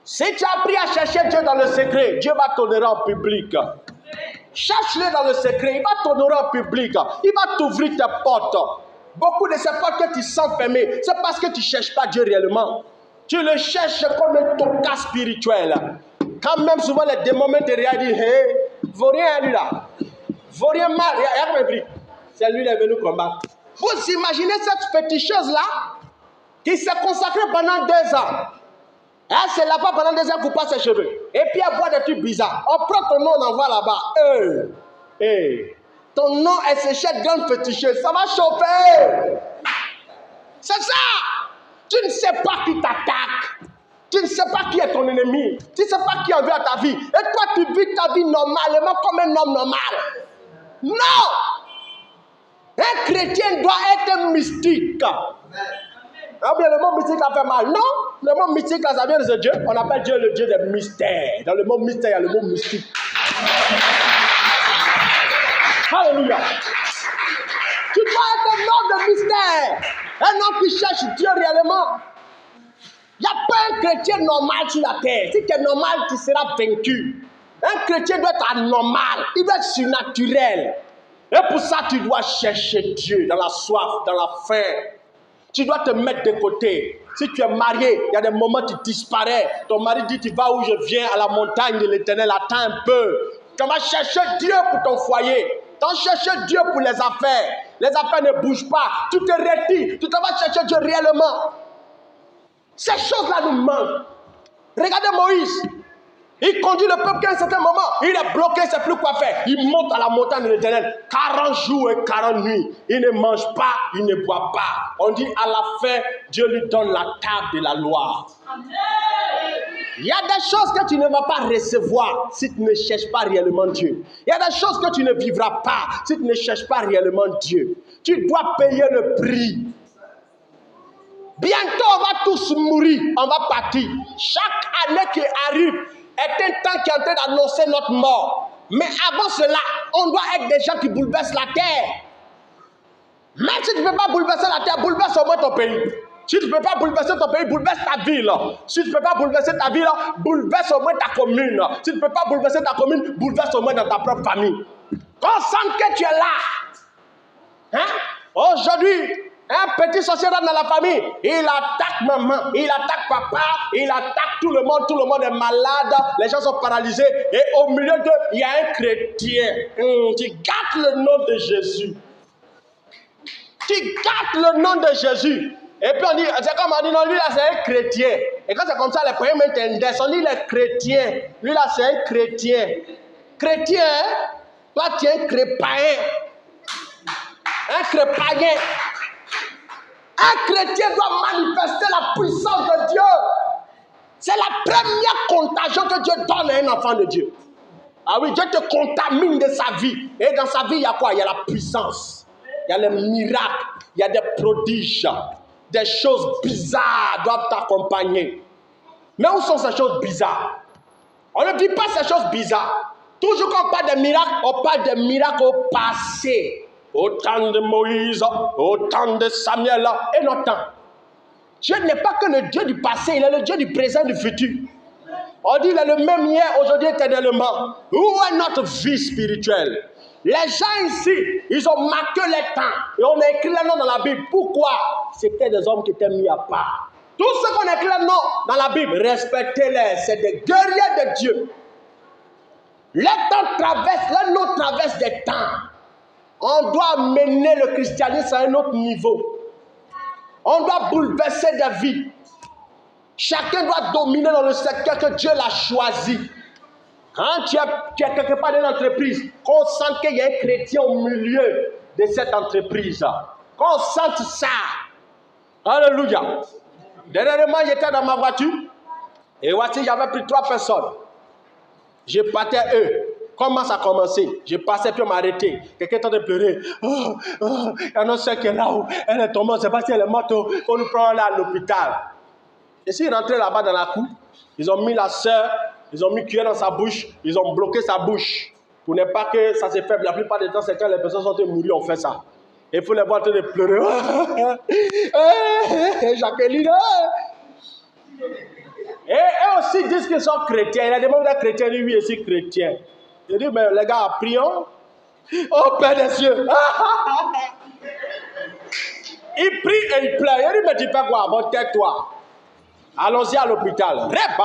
Si tu as appris à chercher Dieu dans le secret, Dieu va t'honorer en public. Cherche-le dans le secret, il va t'honorer en public. Il va t'ouvrir tes portes. Beaucoup de ces portes que tu sens fermées, c'est parce que tu ne cherches pas Dieu réellement. Tu le cherches comme un toka spirituel. Quand même souvent les démons te regardent et disent, hey, vaut rien lui là. Vaut rien mal. Il a compris. C'est lui qui est venu combattre. Vous imaginez cette féticheuse-là qui s'est consacrée pendant 2 ans. Elle se lave pas pendant 2 ans pour pas ses cheveux. Et puis elle boit des trucs bizarres. On prend ton nom, on envoie là-bas. Ton nom est cette grande féticheuse. Ça va chauffer. C'est ça. Tu ne sais pas qui t'attaque. Tu ne sais pas qui est ton ennemi. Tu ne sais pas qui en veut à ta vie. Et toi, tu vis ta vie normalement comme un homme normal. Non. Un chrétien doit être mystique. Ah bien, le mot mystique a fait mal. Non, le mot mystique, là, ça vient de ce Dieu. On appelle Dieu le Dieu des mystères. Dans le mot mystère, il y a le mot mystique. Alléluia. Tu dois être un homme de mystère. Un homme qui cherche Dieu réellement. Il n'y a pas un chrétien normal sur la terre. Si tu es normal, tu seras vaincu. Un chrétien doit être anormal. Il doit être surnaturel. Et pour ça, tu dois chercher Dieu dans la soif, dans la faim. Tu dois te mettre de côté. Si tu es marié, il y a des moments où tu disparais. Ton mari dit, tu vas où je viens, à la montagne de l'Éternel, attends un peu. Tu vas chercher Dieu pour ton foyer. Tu vas chercher Dieu pour les affaires. Les affaires ne bougent pas. Tu te retires. Tu vas chercher Dieu réellement. Ces choses-là nous manquent. Regardez Moïse. Il conduit le peuple à un certain moment. Il est bloqué, il ne sait plus quoi faire. Il monte à la montagne de l'Éternel. 40 jours et 40 nuits. Il ne mange pas, il ne boit pas. On dit à la fin, Dieu lui donne la table de la loi. Il y a des choses que tu ne vas pas recevoir si tu ne cherches pas réellement Dieu. Il y a des choses que tu ne vivras pas si tu ne cherches pas réellement Dieu. Tu dois payer le prix. Bientôt, on va tous mourir. On va partir. Chaque année qui arrive est un temps qui est en train d'annoncer notre mort. Mais avant cela, on doit être des gens qui bouleversent la terre. Même si tu ne peux pas bouleverser la terre, bouleverse au moins ton pays. Si tu ne peux pas bouleverser ton pays, bouleverse ta ville. Si tu ne peux pas bouleverser ta ville, bouleverse au moins ta commune. Si tu ne peux pas bouleverser ta commune, bouleverse au moins dans ta propre famille. Consente que tu es là. Hein? Aujourd'hui, un petit sorcier rentre dans la famille, il attaque maman, il attaque papa, il attaque tout le monde est malade, les gens sont paralysés, et au milieu d'eux, il y a un chrétien. Tu gâtes le nom de Jésus. Tu gâtes le nom de Jésus. Et puis on dit, c'est comme on dit, non, lui là c'est un chrétien. Et quand c'est comme ça, les premiers m'entendent, on dit les chrétiens. Lui là c'est un chrétien. Chrétien, hein? Toi tu es un crépaïen. Un crépaïen. Un chrétien doit manifester la puissance de Dieu. C'est la première contagion que Dieu donne à un enfant de Dieu. Ah oui, Dieu te contamine de sa vie. Et dans sa vie, il y a quoi? Il y a la puissance. Il y a les miracles. Il y a des prodiges. Des choses bizarres doivent t'accompagner. Mais où sont ces choses bizarres? On ne dit pas ces choses bizarres. Toujours quand on parle de miracles, on parle de miracles au passé. Au temps de Moïse, au temps de Samuel et notre temps. Dieu n'est pas que le Dieu du passé, il est le Dieu du présent et du futur. On dit qu'il est le même hier, aujourd'hui, éternellement. Où est notre vie spirituelle? Les gens ici, ils ont marqué les temps. Et on a écrit les noms dans la Bible. Pourquoi? C'était des hommes qui étaient mis à part. Tous ceux qu'on a écrit les noms dans la Bible, respectez-les. C'est des guerriers de Dieu. Les temps traversent, les noms traversent des temps. On doit mener le christianisme à un autre niveau. On doit bouleverser des vies. Chacun doit dominer dans le secteur que Dieu l'a choisi. Quand tu es quelque part dans une entreprise, qu'on sente qu'il y a un chrétien au milieu de cette entreprise, qu'on sente ça. Alléluia. Dernièrement, j'étais dans ma voiture et voici, j'avais pris 3 personnes. Je partais à eux. Comment ça a commencé? Je passais puis on m'a arrêté. Quelqu'un est en train de pleurer. Il y a notre soeur qui est là-haut. Elle est tombée, on ne sait pas si elle est morte. Il faut nous prendre là à l'hôpital. Et s'ils rentraient là-bas dans la cour, ils ont mis la soeur, ils ont mis cuillère dans sa bouche, ils ont bloqué sa bouche. Pour ne pas que ça se fasse. La plupart du temps, c'est quand les personnes sont mourir, on fait ça. Et il faut les voir en train de pleurer. Jacqueline. Et eux aussi disent qu'ils sont chrétiens. Il a demandé à chrétien, lui, oui, aussi chrétien. Il dit, mais les gars, prions. Oh, Père des cieux. Il prie et il pleure. Il dit, mais tu fais quoi? Bon, tais-toi. Allons-y à l'hôpital. Père,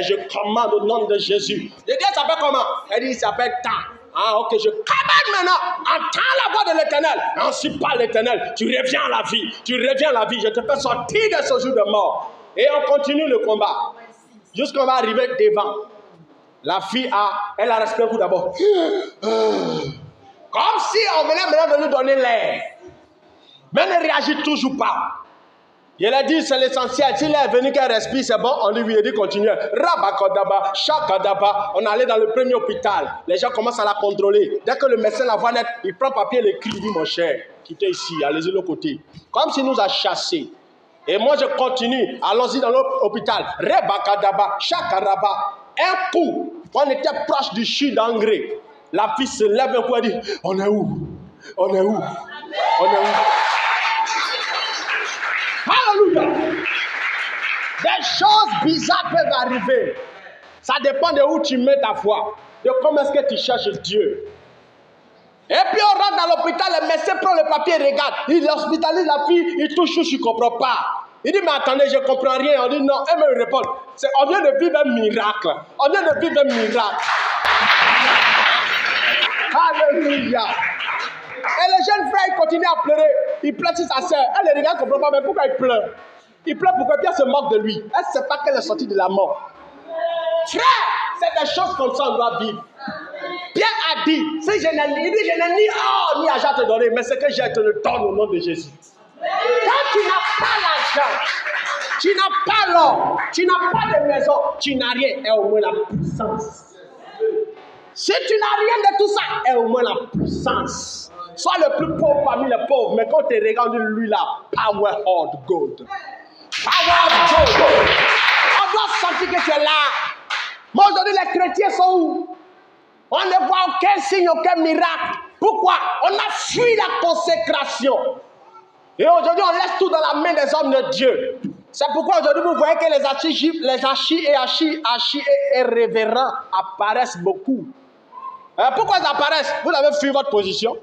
je commande au nom de Jésus. Je dis, ça s'appelle comment? Elle dit, il s'appelle Tant. Ah, ok, je commande maintenant. Entends la voix de l'Éternel. Ainsi parle l'Éternel. Tu reviens à la vie. Tu reviens à la vie. Je te fais sortir de ce jour de mort. Et on continue le combat. Jusqu'on va arriver devant. La fille elle a respiré un coup d'abord. Comme si on venait maintenant de lui donner l'air. Mais elle ne réagit toujours pas. Il a dit, c'est l'essentiel. S'il est venu qu'elle respire, c'est bon. On lui a dit, continue. Rabakodaba, Shakadaba. On allait dans le premier hôpital. Les gens commencent à la contrôler. Dès que le médecin la voit naître, il prend papier, il écrit, il dit, mon cher, quittez ici, allez-y de l'autre côté. Comme s'il nous a chassés. Et moi, je continue. Allons-y dans l'hôpital. Rebakadaba, Shakaraba. Un coup, on était proche du chute d'engrais. La fille se lève un coup et dit, on est où? On est où? On est où? Alléluia! Des choses bizarres peuvent arriver. Ça dépend de où tu mets ta foi. De comment est-ce que tu cherches Dieu. Et puis on rentre dans l'hôpital, le médecin prend le papier, regarde. Il hospitalise la fille, il touche, je ne comprends pas. Il dit, mais attendez, je ne comprends rien. On dit, non, elle me répond. On vient de vivre un miracle. On vient de vivre un miracle. Alléluia. Et le jeune frère, il continue à pleurer. Il pleure sur sa soeur. Elle le regarde, ne comprend pas, mais pourquoi il pleure? Il pleure pourquoi Pierre se moque de lui. Elle ne sait pas qu'elle est sortie de la mort. Frère, c'est des choses comme ça qu'on doit vivre. Pierre a dit, si je n'ai ni or ni argent à te donner, mais ce que j'ai, je te le donne au nom de Jésus. Quand tu n'as pas l'argent, tu n'as pas l'or, tu n'as pas de maison, tu n'as rien, et au moins la puissance. Si tu n'as rien de tout ça, et au moins la puissance. Sois le plus pauvre parmi les pauvres, mais quand tu regardes lui là, power of God. Power of God. On doit sentir que tu es là. Mais aujourd'hui, les chrétiens sont où? On ne voit aucun signe, aucun miracle. Pourquoi? On a fui la consécration. Et aujourd'hui, on laisse tout dans la main des hommes de Dieu. C'est pourquoi aujourd'hui, vous voyez que les archi et révérends apparaissent beaucoup. Pourquoi ils apparaissent? Vous avez fui votre position.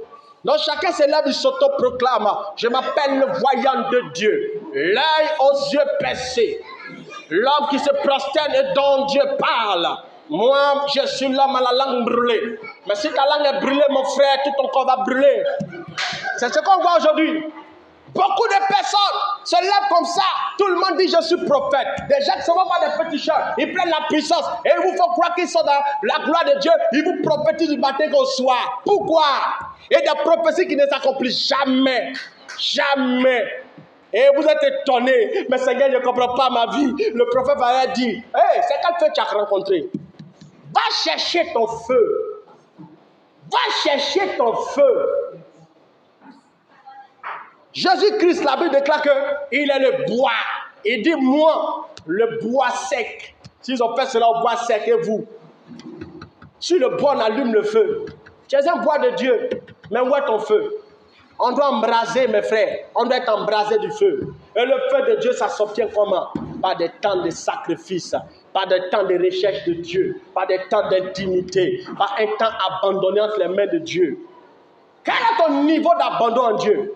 Donc chacun se lève, il s'auto-proclame. Je m'appelle le voyant de Dieu. L'œil aux yeux percés. L'homme qui se prosterne et dont Dieu parle. Moi, je suis l'homme à la langue brûlée. Mais si ta langue est brûlée, mon frère, tout ton corps va brûler. C'est ce qu'on voit aujourd'hui. Beaucoup de personnes se lèvent comme ça. Tout le monde dit je suis prophète. Des gens qui ne sont pas des petits chats. Ils prennent la puissance et ils vous font croire qu'ils sont dans la gloire de Dieu. Ils vous prophétisent du matin au soir. Pourquoi? Et des prophéties qui ne s'accomplissent jamais. Jamais. Et vous êtes étonnés. Mais Seigneur, je ne comprends pas ma vie. Le prophète va dire, hey, c'est quel feu tu as rencontré? Va chercher ton feu. Va chercher ton feu. Jésus-Christ, la Bible déclare qu'il est le bois. Il dit, moi, le bois sec. S'ils ont fait cela au bois sec, et vous, sur le bois, on allume le feu. Tu es un bois de Dieu, mais où est ton feu? On doit embraser, mes frères. On doit être embrasé du feu. Et le feu de Dieu, ça s'obtient comment? Par des temps de sacrifice, par des temps de recherche de Dieu, par des temps d'intimité, par un temps abandonné entre les mains de Dieu. Quel est ton niveau d'abandon en Dieu?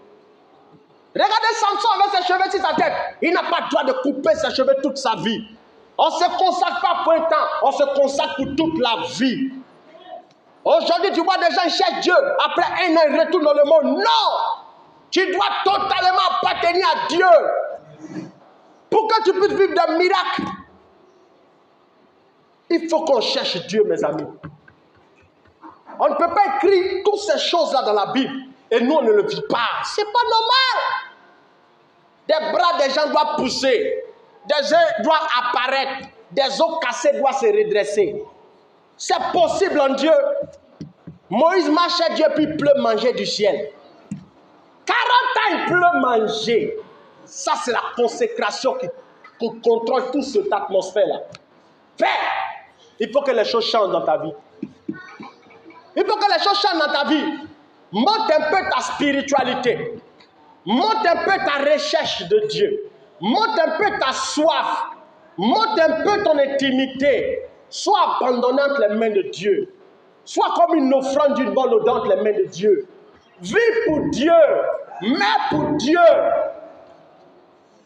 Regardez Samson avec ses cheveux sur sa tête. Il n'a pas le droit de couper ses cheveux toute sa vie. On ne se consacre pas pour un temps, on se consacre pour toute la vie. Aujourd'hui, tu vois des gens cherchent Dieu. Après un an, ils retournent dans le monde. Non! Tu dois totalement appartenir à Dieu. Pour que tu puisses vivre des miracles. Il faut qu'on cherche Dieu, mes amis. On ne peut pas écrire toutes ces choses-là dans la Bible. Et nous, on ne le vit pas. Ce n'est pas normal. Des bras des gens doivent pousser. Des yeux doivent apparaître. Des os cassés doivent se redresser. C'est possible en Dieu. Moïse marchait Dieu puis il pleut manger du ciel. 40 ans il pleut manger. Ça c'est la consécration qui contrôle toute cette atmosphère-là. Frère, il faut que les choses changent dans ta vie. Il faut que les choses changent dans ta vie. Monte un peu ta spiritualité. Monte un peu ta recherche de Dieu. Monte un peu ta soif. Monte un peu ton intimité. Sois abandonné entre les mains de Dieu. Sois comme une offrande d'une bonne odeur entre les mains de Dieu. Vis pour Dieu. Mais pour Dieu.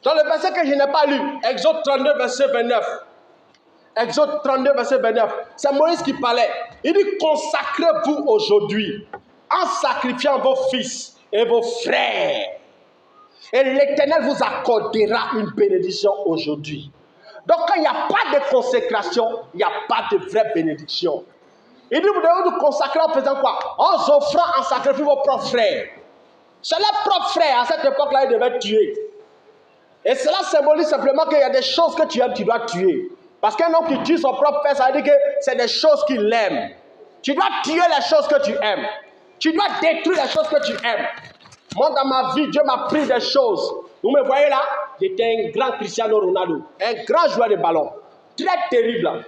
Dans le verset que je n'ai pas lu, Exode 32, verset 29. Exode 32, verset 29. C'est Moïse qui parlait. Il dit, consacrez-vous aujourd'hui en sacrifiant vos fils et vos frères. Et l'Éternel vous accordera une bénédiction aujourd'hui. Donc quand il n'y a pas de consécration, il n'y a pas de vraie bénédiction. Il dit, vous devez vous consacrer en faisant quoi? En offrant, en sacrifiant vos propres frères. C'est leurs propres frères, à cette époque-là, ils devaient tuer. Et cela symbolise simplement qu'il y a des choses que tu aimes, tu dois tuer. Parce qu'un homme qui tue son propre père, ça veut dire que c'est des choses qu'il aime. Tu dois tuer les choses que tu aimes. Tu dois détruire les choses que tu aimes. Moi, dans ma vie, Dieu m'a pris des choses. Vous me voyez là? J'étais un grand Cristiano Ronaldo. Un grand joueur de ballon. Très terrible.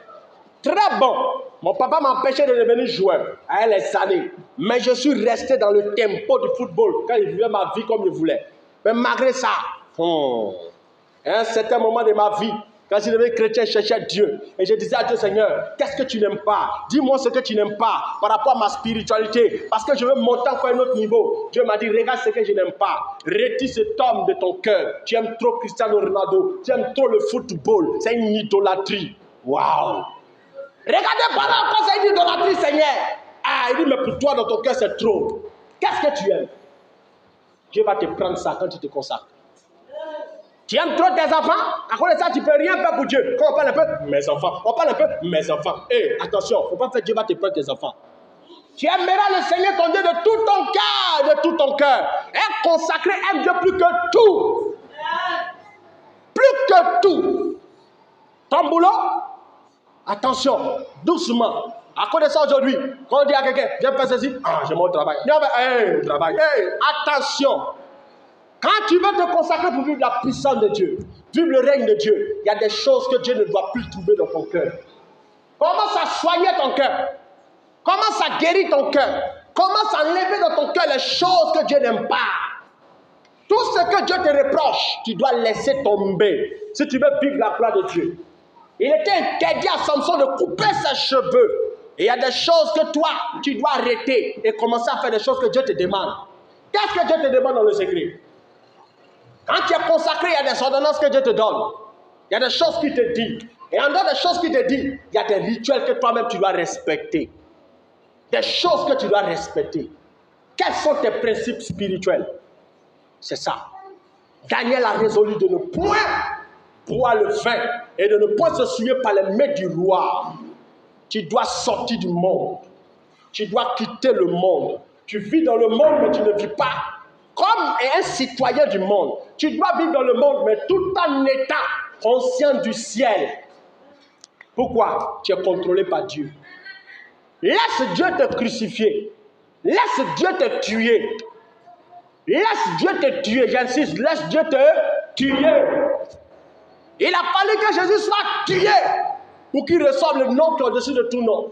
Très bon. Mon papa m'empêchait de devenir joueur à les années. Mais je suis resté dans le tempo du football quand je vivais ma vie comme je voulais. Mais malgré ça, à un certain moment de ma vie, quand je devenais chrétien, je cherchais Dieu. Et je disais à Dieu, Seigneur, qu'est-ce que tu n'aimes pas? Dis-moi ce que tu n'aimes pas par rapport à ma spiritualité. Parce que je veux monter encore à un autre niveau. Dieu m'a dit, regarde ce que je n'aime pas. Retire cet homme de ton cœur. Tu aimes trop Cristiano Ronaldo. Tu aimes trop le football. C'est une idolâtrie. Waouh! Regardez pas là encore, c'est une idolâtrie, Seigneur. Ah, il dit, mais pour toi, dans ton cœur, c'est trop. Qu'est-ce que tu aimes? Dieu va te prendre ça quand tu te consacres. Tu aimes trop tes enfants? À cause de ça, tu ne peux rien faire pour Dieu. Quand on parle un peu, mes enfants. On parle un peu, mes enfants. Hé, attention, il ne faut pas faire Dieu va te prendre tes enfants. Tu aimeras le Seigneur ton Dieu de tout ton cœur, de tout ton cœur. Et consacré, aime Dieu plus que tout. Plus que tout. Ton boulot? Attention, doucement. À cause de ça aujourd'hui, quand on dit à quelqu'un, j'ai fait ceci, j'ai mon travail. Non, mais, travail. Attention. Quand tu veux te consacrer pour vivre la puissance de Dieu, vivre le règne de Dieu, il y a des choses que Dieu ne doit plus trouver dans ton cœur. Commence à soigner ton cœur. Commence à guérir ton cœur. Commence à enlever dans ton cœur les choses que Dieu n'aime pas. Tout ce que Dieu te reproche, tu dois laisser tomber si tu veux vivre la gloire de Dieu. Il était interdit à Samson de couper ses cheveux. Et il y a des choses que toi, tu dois arrêter et commencer à faire des choses que Dieu te demande. Qu'est-ce que Dieu te demande dans le secret? Quand tu es consacré, il y a des ordonnances que Dieu te donne. Il y a des choses qu'il te dit. Et en dehors des choses qu'il te dit, il y a des rituels que toi-même tu dois respecter. Des choses que tu dois respecter. Quels sont tes principes spirituels? C'est ça. Daniel a résolu de ne point boire le vin et de ne point se souiller par les mains du roi. Tu dois sortir du monde. Tu dois quitter le monde. Tu vis dans le monde, mais tu ne vis pas comme un citoyen du monde. Tu dois vivre dans le monde, mais tout en étant conscient du ciel. Pourquoi? Tu es contrôlé par Dieu. Laisse Dieu te crucifier. Laisse Dieu te tuer. Laisse Dieu te tuer. J'insiste, laisse Dieu te tuer. Il a fallu que Jésus soit tué pour qu'il reçoive le nom qui est au-dessus de tout nom.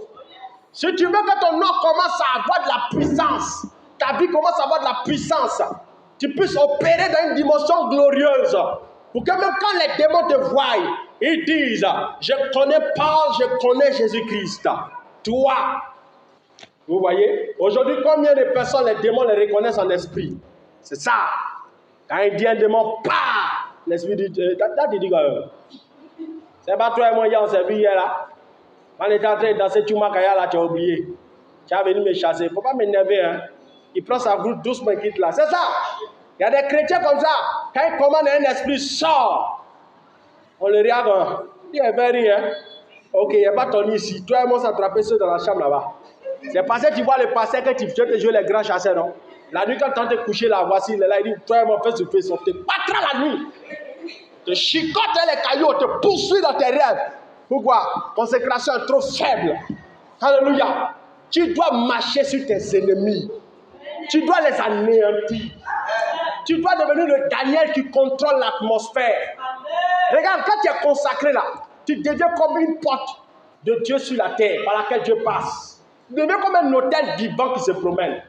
Si tu veux que ton nom commence à avoir de la puissance, ta vie commence à avoir de la puissance, tu puisses opérer dans une dimension glorieuse, pour que même quand les démons te voient, ils disent, je connais Paul, je connais Jésus-Christ. Toi, vous voyez, aujourd'hui, combien de personnes les démons les reconnaissent en esprit? C'est ça. Quand il dit un démon, l'esprit dit, c'est pas toi et moi hier, on s'est vu hier là. Quand on était en train de danser Chumakaya là, tu as oublié. Tu as venu me chasser. Il ne faut pas m'énerver. Hein. Il prend sa route doucement, il quitte là. C'est ça. Il y a des chrétiens comme ça. Quand ils commandent un esprit, sort. On le regarde. Il est very, hein. Ok, il n'y a pas ton ici. Toi et moi, on s'attraper ceux dans la chambre là-bas. C'est parce que tu vois le pasteur que tu veux te jouer les grands chasseurs, non? La nuit, quand tu es couché là, voici, il est là, il dit, toi et moi, fais ce fait, on te battra la nuit. Te chicote les cailloux, te poursuit dans tes rêves. Pourquoi? Consécration est trop faible. Alléluia. Tu dois marcher sur tes ennemis. Tu dois les anéantir. Tu dois devenir le Daniel qui contrôle l'atmosphère. Regarde, quand tu es consacré là, tu deviens comme une porte de Dieu sur la terre par laquelle Dieu passe. Tu deviens comme un hôtel vivant qui se promène.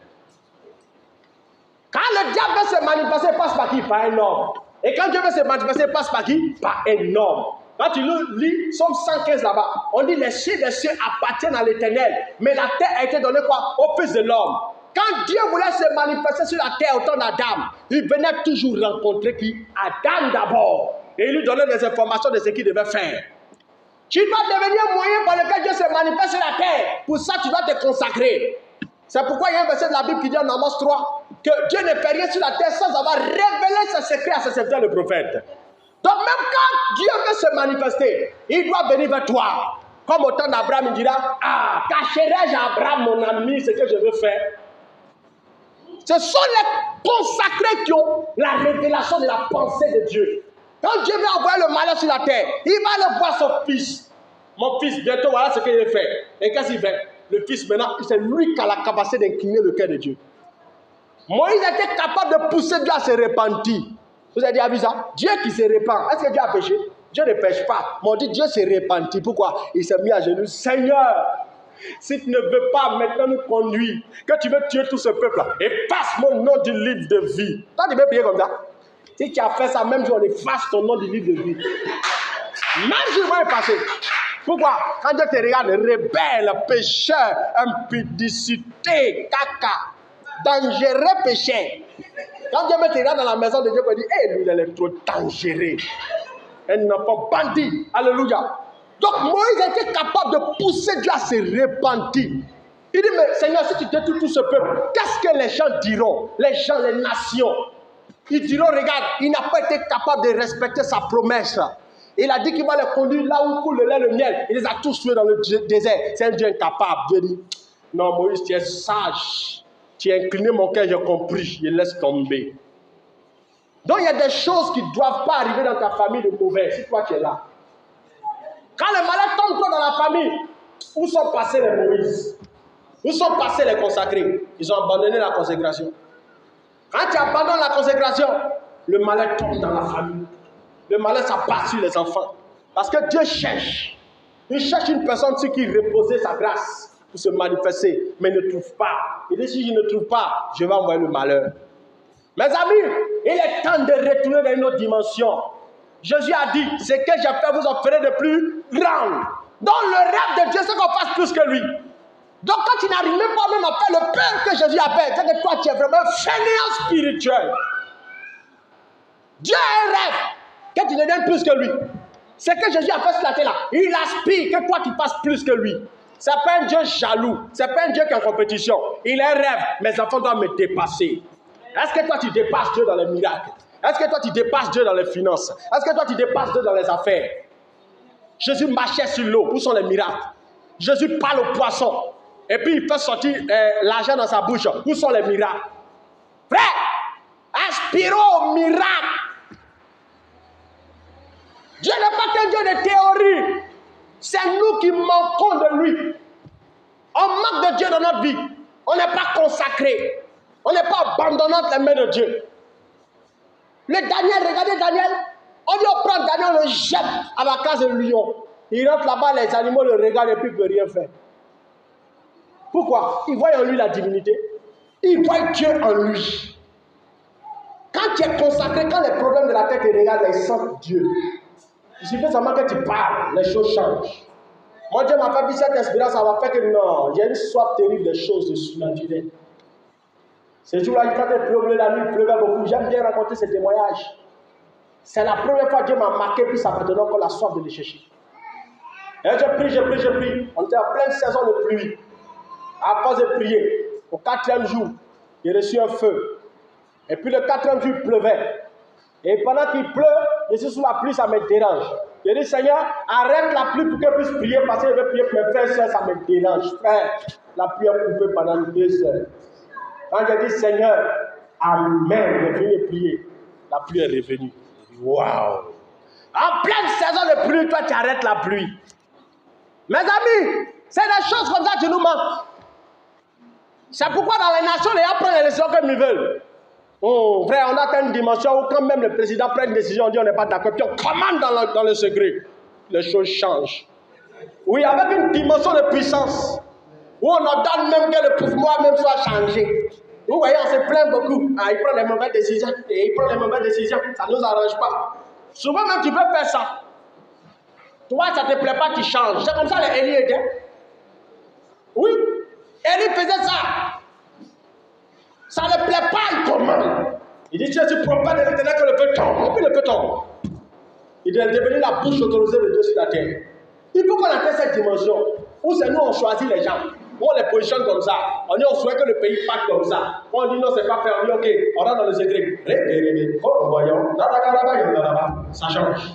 Quand le diable veut se manifester, il passe par qui? Par un homme. Et quand Dieu veut se manifester, il passe par qui? Par un homme. Quand tu lis Somme 115 là-bas, on dit les cieux appartiennent à l'Éternel, mais la terre a été donnée quoi? Au Fils de l'homme. Quand Dieu voulait se manifester sur la terre au temps d'Adam, il venait toujours rencontrer qui? Adam d'abord. Et il lui donnait des informations de ce qu'il devait faire. Tu dois devenir moyen par lequel Dieu se manifeste sur la terre. Pour ça, tu dois te consacrer. C'est pourquoi il y a un verset de la Bible qui dit en Amos 3 que Dieu ne fait rien sur la terre sans avoir révélé ses secrets à ses serviteurs le prophète. Donc même quand Dieu veut se manifester, il doit venir vers toi. Comme au temps d'Abraham, il dira, cacherai-je à Abraham, mon ami, ce que je veux faire? Ce sont les consacrés qui ont la révélation de la pensée de Dieu. Quand Dieu veut envoyer le malheur sur la terre, il va aller voir son fils. Mon fils, bientôt, voilà ce qu'il fait. Et qu'est-ce qu'il fait? Le fils, maintenant, c'est lui qui a la capacité d'incliner le cœur de Dieu. Moïse était capable de pousser Dieu à se repentir. Vous avez déjà vu ça? Dieu qui se repent. Est-ce que Dieu a péché? Dieu ne pêche pas. Mais on dit Dieu s'est repenti. Pourquoi? Il s'est mis à genoux. Seigneur, si tu ne veux pas maintenant nous conduire, que tu veux tuer tout ce peuple-là, efface mon nom du livre de vie. Toi, tu veux prier comme ça? Si tu as fait ça, même jour, on efface ton nom du livre de vie. Même jour, va passer. Pourquoi? Quand Dieu te regarde, rebelle, pécheur, impudicité, caca, dangereux pécheur. Quand Dieu te regarde dans la maison de Dieu, il dit, hé, lui, il est trop dangereux. Un enfant bandit. Alléluia. Donc Moïse était capable de pousser Dieu à se repentir. Il dit, mais Seigneur, si tu détruis tout ce peuple, qu'est-ce que les gens diront? Les gens, les nations. Ils diront, regarde, il n'a pas été capable de respecter sa promesse. Il a dit qu'il va les conduire là où coule le lait et le miel. Il les a tous tués dans le désert. C'est un Dieu incapable. Dieu dit, non Moïse, tu es sage. Tu as incliné mon cœur, j'ai compris. Il laisse tomber. Donc il y a des choses qui ne doivent pas arriver dans ta famille de mauvais, si toi tu es là. Quand le malheur tombe toi dans la famille, où sont passés les Moïse? Où sont passés les consacrés? Ils ont abandonné la consécration. Quand tu abandonnes la consécration, le malheur tombe dans la famille. Le malheur, ça passe sur les enfants. Parce que Dieu cherche. Il cherche une personne sur qui reposer sa grâce pour se manifester, mais il ne trouve pas. Il dit, si je ne trouve pas, je vais envoyer le malheur. Mes amis, il est temps de retourner dans une autre dimension. Jésus a dit, ce que j'ai fait, vous en ferez de plus grand. Donc le rêve de Dieu, c'est qu'on fasse plus que lui. Donc quand tu n'arrives même pas même à faire le père que Jésus a fait, c'est que toi tu es vraiment fainéant spirituel. Dieu a un rêve, que tu deviennes plus que lui. Ce que Jésus a fait sur la terre là, il aspire que toi tu fasses plus que lui. Ce n'est pas un Dieu jaloux, ce n'est pas un Dieu qui est en compétition. Il a un rêve, mes enfants doivent me dépasser. Est-ce que toi tu dépasses Dieu dans les miracles? Est-ce que toi tu dépasses Dieu dans les finances? Est-ce que toi tu dépasses Dieu dans les affaires? Jésus marchait sur l'eau. Où sont les miracles? Jésus parle au poisson. Et puis il fait sortir l'argent dans sa bouche. Où sont les miracles? Frère, aspirons au miracle. Dieu n'est pas qu'un Dieu de théorie. C'est nous qui manquons de lui. On manque de Dieu dans notre vie. On n'est pas consacré. On n'est pas abandonnant les mains de Dieu. Le Daniel, regardez Daniel. On dit on prend Daniel, on le jette à la case de lion. Il rentre là-bas, les animaux le regardent et puis il ne peut rien faire. Pourquoi? Il voit en lui la divinité. Il voit Dieu en lui. Quand tu es consacré, quand les problèmes de la tête te regardent, ils sentent Dieu. Il suffit seulement que tu parles, les choses changent. Moi, Dieu m'a fait cette expérience, ça va faire que non, j'ai une soif terrible des choses de surnaturel. Ces jours-là, quand il pleuvait la nuit, il pleuvait beaucoup. J'aime bien raconter ces témoignages. C'est la première fois que Dieu m'a marqué, puis ça m'a donné encore la soif de les chercher. Et j'ai pris. On était en pleine saison de pluie. À force de prier, au 4e jour, j'ai reçu un feu. Et puis le 4e jour, il pleuvait. Et pendant qu'il pleut, je suis sous la pluie, ça me dérange. J'ai dit, Seigneur, arrête la pluie pour que je puisse prier, parce que je veux prier pour mes frères et soeurs, ça me dérange. Frère, la pluie a coupé pendant 2 heures. Quand j'ai dit, Seigneur, Amen, je suis venu prier, la pluie est revenue. Waouh! En pleine saison de pluie, toi, tu arrêtes la pluie. Mes amis, c'est des choses comme ça qui nous manquent. C'est pourquoi dans les nations, les gens prennent les décisions comme ils veulent. Oh, frère, on atteint une dimension où quand même le président prend une décision, on dit on n'est pas d'accord, puis on commande dans le secret. Les choses changent. Oui, avec une dimension de puissance, où on ordonne même que le pouvoir même soit changé. Vous voyez, on se plaint beaucoup. Ah, il prend les mauvaises décisions, et il prend les mauvaises décisions, ça ne nous arrange pas. Souvent même tu peux faire ça. Toi, ça ne te plaît pas, tu changes. C'est comme ça les Élie étaient. Oui, Élie faisait ça. Ça ne plaît pas, il commande. Il dit, tu es prophète de l'Éternel que le feu tombe. Et puis le feu tombe. Il est devenu la bouche autorisée de Dieu sur la terre. Il faut qu'on atteigne cette dimension où c'est nous on choisit les gens. Où on les positionne comme ça. On dit on souhaite que le pays parte comme ça. On dit non, c'est pas fait. On dit ok, on rentre dans le secret. Oh, voyons. Ça change.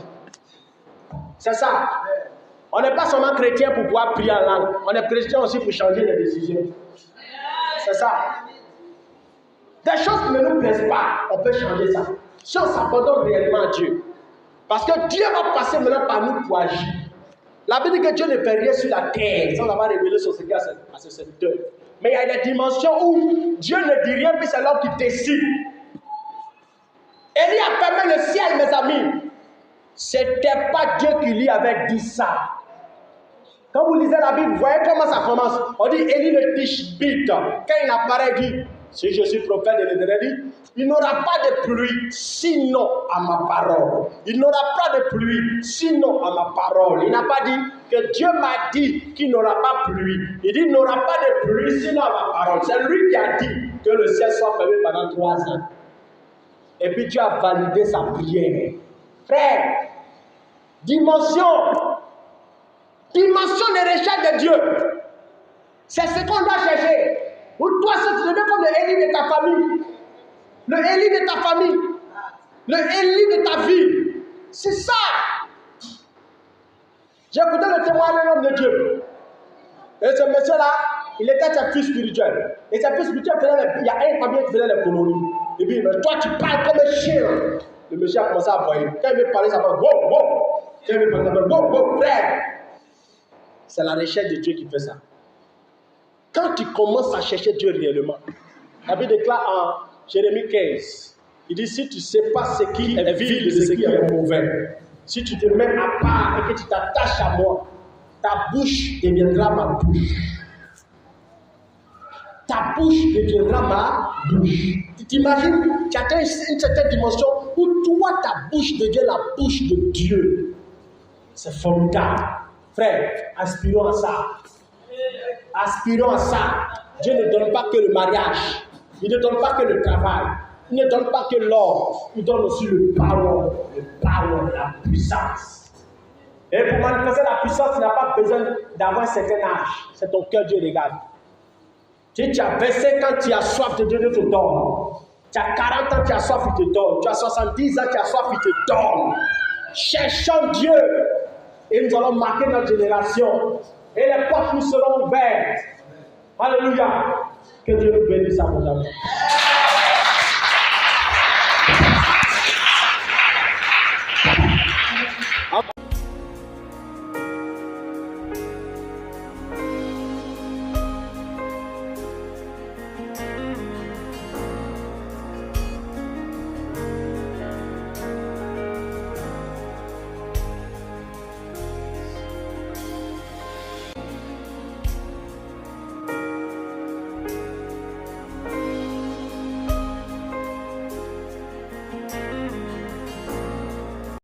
C'est ça. On n'est pas seulement chrétien pour pouvoir prier en langue. On est chrétien aussi pour changer les décisions. C'est ça. Des choses qui ne nous plaisent pas, on peut changer ça. Si on s'abandonne réellement à Dieu. Parce que Dieu va passer maintenant par nous pour agir. La Bible dit que Dieu ne fait rien sur la terre sans avoir révélé son secret à ses serviteurs. Mais il y a des dimensions où Dieu ne dit rien, puis c'est l'homme qui décide. Élie a fermé le ciel, mes amis. C'était pas Dieu qui lui avait dit ça. Quand vous lisez la Bible, vous voyez comment ça commence. On dit Élie le Tishbite. Quand il apparaît, il dit, si je suis prophète de l'Éternel, il n'aura pas de pluie sinon à ma parole. Il n'aura pas de pluie sinon à ma parole. Il n'a pas dit que Dieu m'a dit qu'il n'aura pas pluie. Il dit il n'aura pas de pluie sinon à ma parole. C'est lui qui a dit que le ciel soit fermé pendant 3 ans. Et puis Dieu a validé sa prière. Frère, dimension de recherche de Dieu. C'est ce qu'on doit chercher. Pour toi, c'est tu deviens comme le Élie de ta famille. Le Élie de ta famille. Le Élie de ta vie. C'est ça. J'ai écouté le témoignage d'un homme de Dieu. Et ce monsieur-là, il était un fils spirituel. Et ce fils spirituel, il y a un famille qui faisait les colonies. Et puis, mais toi, tu parles comme un chien. Le monsieur a commencé à voyer. Quand il veut parler, ça va wow, wow. Quand il veut parler, ça va wow, wow, frère. C'est la recherche de Dieu qui fait ça. Quand tu commences à chercher Dieu réellement, la Bible déclare en Jérémie 15, il dit, si tu ne sais pas ce qui est vil et ce qui est mauvais, si tu te mets à part et que tu t'attaches à moi, ta bouche deviendra ma bouche. Ta bouche deviendra ma bouche. Tu t'imagines, tu atteins une certaine dimension où toi, ta bouche devient la bouche de Dieu. C'est formidable. Frère, aspirons à ça. Aspirons à ça. Dieu ne donne pas que le mariage. Il ne donne pas que le travail. Il ne donne pas que l'or. Il donne aussi le power, la puissance. Et pour manifester la puissance, tu n'as pas besoin d'avoir un certain âge. C'est ton cœur, Dieu regarde. Si tu as versé quand tu as soif de Dieu, Dieu te donne. Tu as 40 ans, tu as soif, il te donne. Tu as 70 ans, tu as soif, il te donne. Cherchons Dieu et nous allons marquer notre génération. Et les portes nous seront ouvertes. Alléluia. Que Dieu nous bénisse abondamment.